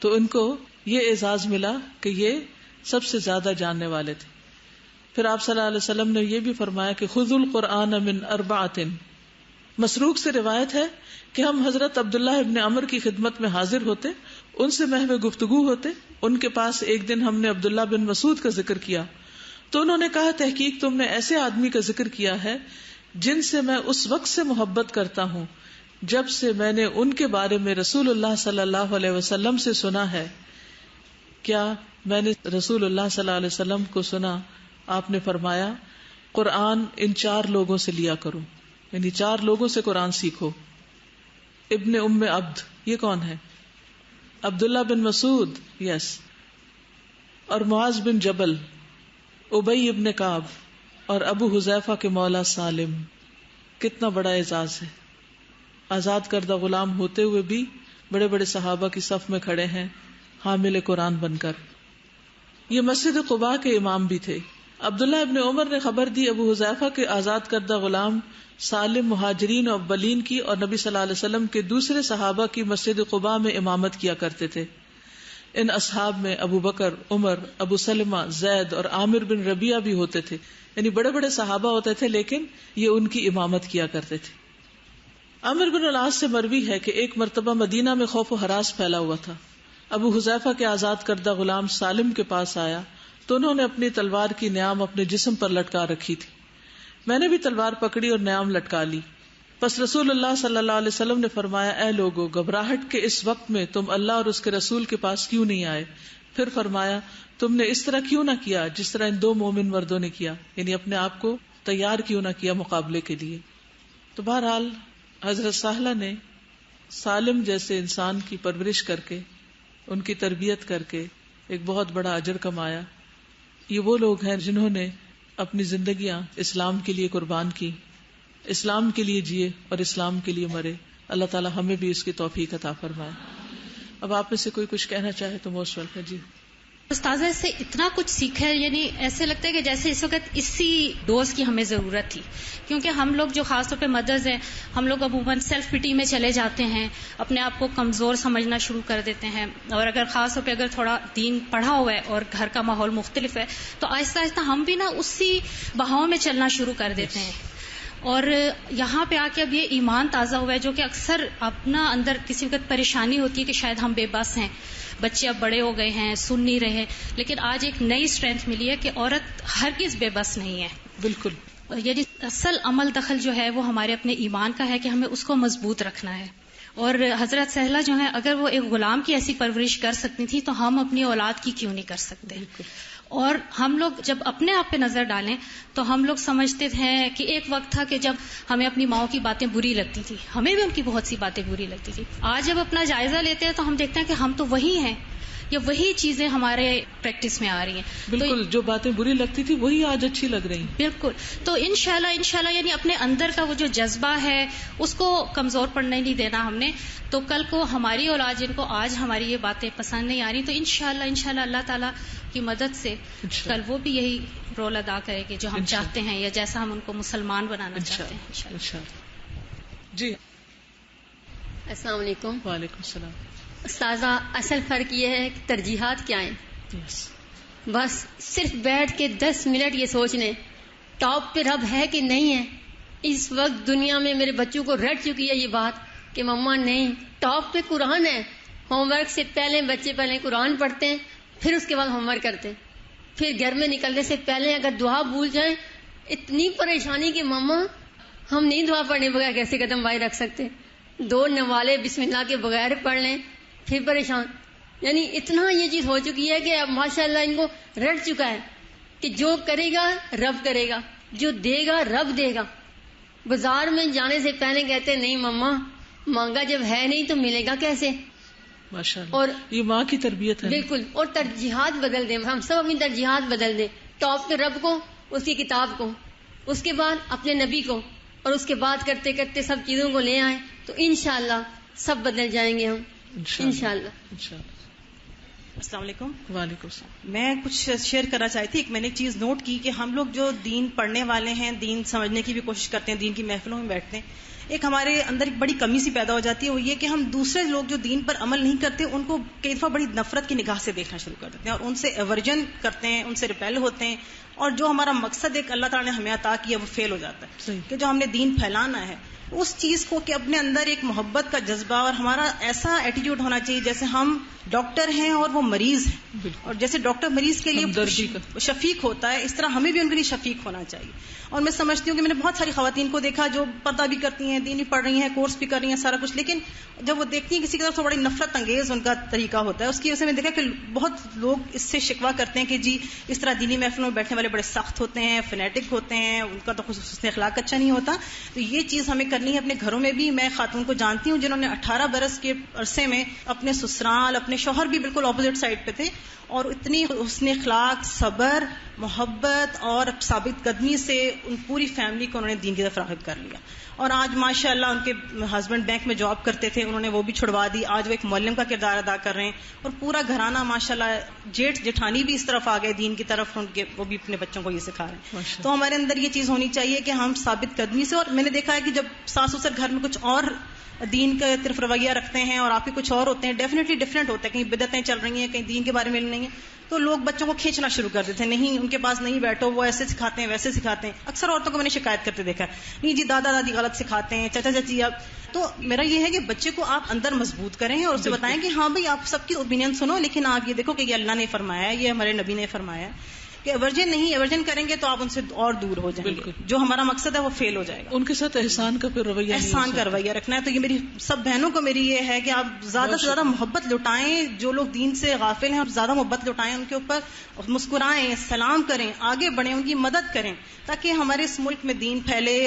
تو ان کو یہ اعزاز ملا کہ یہ سب سے زیادہ جاننے والے تھے. پھر آپ صلی اللہ علیہ وسلم نے یہ بھی فرمایا کہ خذوا القرآن من اربعۃ. مسروق سے روایت ہے کہ ہم حضرت عبداللہ ابن عمر کی خدمت میں حاضر ہوتے، ان سے محو گفتگو ہوتے. ان کے پاس ایک دن ہم نے عبداللہ بن مسعود کا ذکر کیا تو انہوں نے کہا، تحقیق تم نے ایسے آدمی کا ذکر کیا ہے جن سے میں اس وقت سے محبت کرتا ہوں جب سے میں نے ان کے بارے میں رسول اللہ صلی اللہ علیہ وسلم سے سنا ہے. کیا میں نے رسول اللہ صلی اللہ علیہ وسلم کو سنا، آپ نے فرمایا قرآن ان 4 لوگوں سے لیا کرو، یعنی 4 لوگوں سے قرآن سیکھو. ابن ام عبد، یہ کون ہے؟ عبداللہ بن مسعود، یس. اور معاذ بن جبل، ابی ابن کعب اور ابو حذیفہ کے مولا سالم. کتنا بڑا اعزاز ہے. آزاد کردہ غلام ہوتے ہوئے بھی بڑے بڑے صحابہ کی صف میں کھڑے ہیں حامل قرآن بن کر. یہ مسجد قباء کے امام بھی تھے. عبداللہ ابن عمر نے خبر دی ابو حذیفہ کے آزاد کردہ غلام سالم مہاجرین و اولین کی اور نبی صلی اللہ علیہ وسلم کے دوسرے صحابہ کی مسجد قباء میں امامت کیا کرتے تھے. ان اصحاب میں ابو بکر، عمر، ابو سلمہ، زید اور عامر بن ربیعہ بھی ہوتے تھے. یعنی بڑے بڑے صحابہ ہوتے تھے لیکن یہ ان کی امامت کیا کرتے تھے. عامر بن العاص سے مروی ہے کہ ایک مرتبہ مدینہ میں خوف و ہراس پھیلا ہوا تھا. ابو حذیفہ کے آزاد کردہ غلام سالم کے پاس آیا تو انہوں نے اپنی تلوار کی نیام اپنے جسم پر لٹکا رکھی تھی. میں نے بھی تلوار پکڑی اور نیام لٹکا لی. پس رسول اللہ صلی اللہ علیہ وسلم نے فرمایا، اے لوگو، گھبراہٹ کے اس وقت میں تم اللہ اور اس کے رسول کے پاس کیوں نہیں آئے؟ پھر فرمایا، تم نے اس طرح کیوں نہ کیا جس طرح ان 2 مومن مردوں نے کیا، یعنی اپنے آپ کو تیار کیوں نہ کیا مقابلے کے لیے. تو بہرحال حضرت سہلہ نے سالم جیسے انسان کی پرورش کر کے، ان کی تربیت کر کے ایک بہت بڑا اجر کمایا. یہ وہ لوگ ہیں جنہوں نے اپنی زندگیاں اسلام کے لیے قربان کی، اسلام کے لیے جیے اور اسلام کے لیے مرے. اللہ تعالی ہمیں بھی اس کی توفیق عطا فرمائے. اب آپ میں سے کوئی کچھ کہنا چاہے تو موسٹ ویلکم. جی استاذہ سے اتنا کچھ سیکھا ہے، یعنی ایسے لگتا ہے کہ جیسے اس وقت اسی ڈوز کی ہمیں ضرورت تھی. کیونکہ ہم لوگ جو خاص طور پہ مدرز ہیں، ہم لوگ عموماً سیلف پٹی میں چلے جاتے ہیں، اپنے آپ کو کمزور سمجھنا شروع کر دیتے ہیں. اور اگر خاص طور پہ اگر تھوڑا دین پڑھا ہوا ہے اور گھر کا ماحول مختلف ہے تو آہستہ آہستہ ہم بھی نا اسی بہاؤ میں چلنا شروع کر دیتے ہیں. اور یہاں پہ آ کے اب یہ ایمان تازہ ہوا ہے، جو کہ اکثر اپنا اندر کسی وقت پریشانی ہوتی ہے کہ شاید ہم بے بس ہیں، بچے اب بڑے ہو گئے ہیں، سن نہیں رہے. لیکن آج ایک نئی اسٹرینتھ ملی ہے کہ عورت ہرگز بے بس نہیں ہے. بالکل. یعنی اصل عمل دخل جو ہے وہ ہمارے اپنے ایمان کا ہے کہ ہمیں اس کو مضبوط رکھنا ہے. اور حضرت سہلہ جو ہے اگر وہ ایک غلام کی ایسی پرورش کر سکتی تھی تو ہم اپنی اولاد کی کیوں نہیں کر سکتے. اور ہم لوگ جب اپنے آپ پہ نظر ڈالیں تو ہم لوگ سمجھتے ہیں کہ ایک وقت تھا کہ جب ہمیں اپنی ماؤں کی باتیں بری لگتی تھی، ہمیں بھی ان کی بہت سی باتیں بری لگتی تھی. آج جب اپنا جائزہ لیتے ہیں تو ہم دیکھتے ہیں کہ ہم تو وہی ہیں، یا وہی چیزیں ہمارے پریکٹس میں آ رہی ہیں. بالکل، جو باتیں بری لگتی تھی وہی آج اچھی لگ رہی ہیں. بالکل. تو انشاءاللہ یعنی اپنے اندر کا وہ جو جذبہ ہے اس کو کمزور پڑنے نہیں دینا ہم نے. تو کل کو ہماری اولاد جن کو آج ہماری یہ باتیں پسند نہیں آ رہی، تو انشاءاللہ اللہ تعالیٰ کی مدد سے کل وہ بھی یہی رول ادا کرے گی جو ہم چاہتے ہیں، یا جیسا ہم ان کو مسلمان بنانا چاہتے ہیں انشاءاللہ. جی السلام علیکم. وعلیکم السلام. استاذہ، اصل فرق یہ ہے کہ ترجیحات کیا ہیں. بس صرف بیٹھ کے 10 منٹ یہ سوچ لیں ٹاپ پہ رب ہے کہ نہیں ہے، اس وقت دنیا میں میرے بچوں کو رٹ چکی ہے یہ بات کہ مما نہیں، ٹاپ پہ قرآن ہے، ہوم ورک سے پہلے بچے پہلے قرآن پڑھتے ہیں، پھر اس کے بعد ہوم ورک کرتے ہیں، پھر گھر میں نکلنے سے پہلے اگر دعا بھول جائیں اتنی پریشانی کہ مما ہم نہیں دعا پڑھنے بغیر کیسے قدم باہر رکھ سکتے، 2 نوالے بسم اللہ کے بغیر پڑھ لیں پھر پریشان. یعنی اتنا یہ چیز ہو چکی ہے کہ اب ماشاءاللہ ان کو رٹ چکا ہے کہ جو کرے گا رب کرے گا، جو دے گا رب دے گا. بازار میں جانے سے پہلے کہتے نہیں مما مانگا جب ہے نہیں تو ملے گا کیسے. ماشاءاللہ، اور یہ ماں کی تربیت ہے. بالکل. اور ترجیحات بدل دیں، ہم سب اپنی ترجیحات بدل دیں. ٹاپ پہ رب کو، اس کی کتاب کو، اس کے بعد اپنے نبی کو، اور اس کے بعد کرتے کرتے سب چیزوں کو لے آئیں تو انشاءاللہ سب بدل جائیں گے ہم انشاءاللہ. السلام علیکم. وعلیکم السلام. میں کچھ شیئر کرنا چاہتی تھی. میں نے ایک چیز نوٹ کی کہ ہم لوگ جو دین پڑھنے والے ہیں، دین سمجھنے کی بھی کوشش کرتے ہیں، دین کی محفلوں میں بیٹھتے ہیں، ایک ہمارے اندر ایک بڑی کمی سی پیدا ہو جاتی ہے، وہ یہ کہ ہم دوسرے لوگ جو دین پر عمل نہیں کرتے ان کو کئی دفعہ بڑی نفرت کی نگاہ سے دیکھنا شروع کر دیتے ہیں اور ان سے ایورجن کرتے ہیں، ان سے ریپیل ہوتے ہیں، اور جو ہمارا مقصد ایک اللہ تعالیٰ نے ہمیں عطا کیا وہ فیل ہو جاتا ہے. کہ جو ہم نے دین پھیلانا ہے اس چیز کو کہ اپنے اندر ایک محبت کا جذبہ اور ہمارا ایسا ایٹیٹیوڈ ہونا چاہیے جیسے ہم ڈاکٹر ہیں اور وہ مریض ہیں، اور جیسے ڈاکٹر مریض کے لیے شفیق ہوتا ہے اس طرح ہمیں بھی ان کے لیے شفیق ہونا چاہیے. اور میں سمجھتی ہوں کہ میں نے بہت ساری خواتین کو دیکھا جو پردہ بھی کرتی ہیں، دین بھی پڑھ رہی ہیں، کورس بھی کر رہی ہیں، سارا کچھ، لیکن جب وہ دیکھتی ہیں کسی کی طرف تو بڑی نفرت انگیز ان کا طریقہ ہوتا ہے. اس کی وجہ سے میں دیکھا کہ بہت لوگ اس سے شکوہ کرتے ہیں کہ جی اس طرح دینی محفلوں میں بیٹھنے والے بڑے سخت ہوتے ہیں، فنیٹک ہوتے ہیں، ان کا تو خصوصی اخلاق اچھا نہیں ہوتا. تو یہ چیز ہمیں کرنی ہے اپنے گھروں میں بھی. میں خاتون کو جانتی ہوں جنہوں نے 18 برس کے عرصے میں اپنے سسرال، اپنے شوہر بھی بالکل اپوزٹ سائڈ پہ تھے، اور اتنی حسن اخلاق، صبر، محبت اور ثابت قدمی سے ان پوری فیملی کو انہوں نے دین کی طرف راغب کر لیا. اور آج ماشاءاللہ ان کے ہسبینڈ بینک میں جاب کرتے تھے، انہوں نے وہ بھی چھڑوا دی، آج وہ ایک معلم کا کردار ادا کر رہے ہیں، اور پورا گھرانہ ماشاءاللہ، جیٹھ جٹھانی بھی اس طرف آ گئے دین کی طرف، ان کے وہ بھی اپنے بچوں کو یہ سکھا رہے ہیں. تو ہمارے اندر یہ چیز ہونی چاہیے کہ ہم ثابت قدمی سے، اور میں نے دیکھا ہے کہ جب ساس سسر گھر میں کچھ اور دین کا طرف رویہ رکھتے ہیں اور آپ کے کچھ اور ہوتے ہیں، ڈیفینیٹلی ڈفرینٹ ہوتا ہے، کہیں بدعتیں چل رہی ہیں، کہیں دین کے بارے میں نہیں ہے، تو لوگ بچوں کو کھینچنا شروع کر دیتے ہیں، نہیں ان کے پاس نہیں بیٹھو، وہ ایسے سکھاتے ہیں ویسے سکھاتے ہیں. اکثر عورتوں کو میں نے شکایت کرتے دیکھا ہے، نہیں جی دادا دادی غلط سکھاتے ہیں، چچا چچی. اب تو میرا یہ ہے کہ بچے کو آپ اندر مضبوط کریں اور اسے بتائیں کہ ہاں بھائی آپ سب کی اوپینین سنو، لیکن آپ یہ دیکھو کہ یہ اللہ نے فرمایا ہے، یہ ہمارے نبی نے فرمایا ہے کہ ایورجن نہیں، ایورجن کریں گے تو آپ ان سے اور دور ہو جائیں گے، جو ہمارا مقصد ہے وہ فیل ہو جائے گا. ان کے ساتھ احسان کا پھر رویہ، احسان کا رویہ رکھنا ہے. تو یہ میری سب بہنوں کو میری یہ ہے کہ آپ زیادہ سے زیادہ محبت لٹائیں، جو لوگ دین سے غافل ہیں آپ زیادہ محبت لٹائیں ان کے اوپر، مسکرائیں، سلام کریں، آگے بڑھیں، ان کی مدد کریں، تاکہ ہمارے اس ملک میں دین پھیلے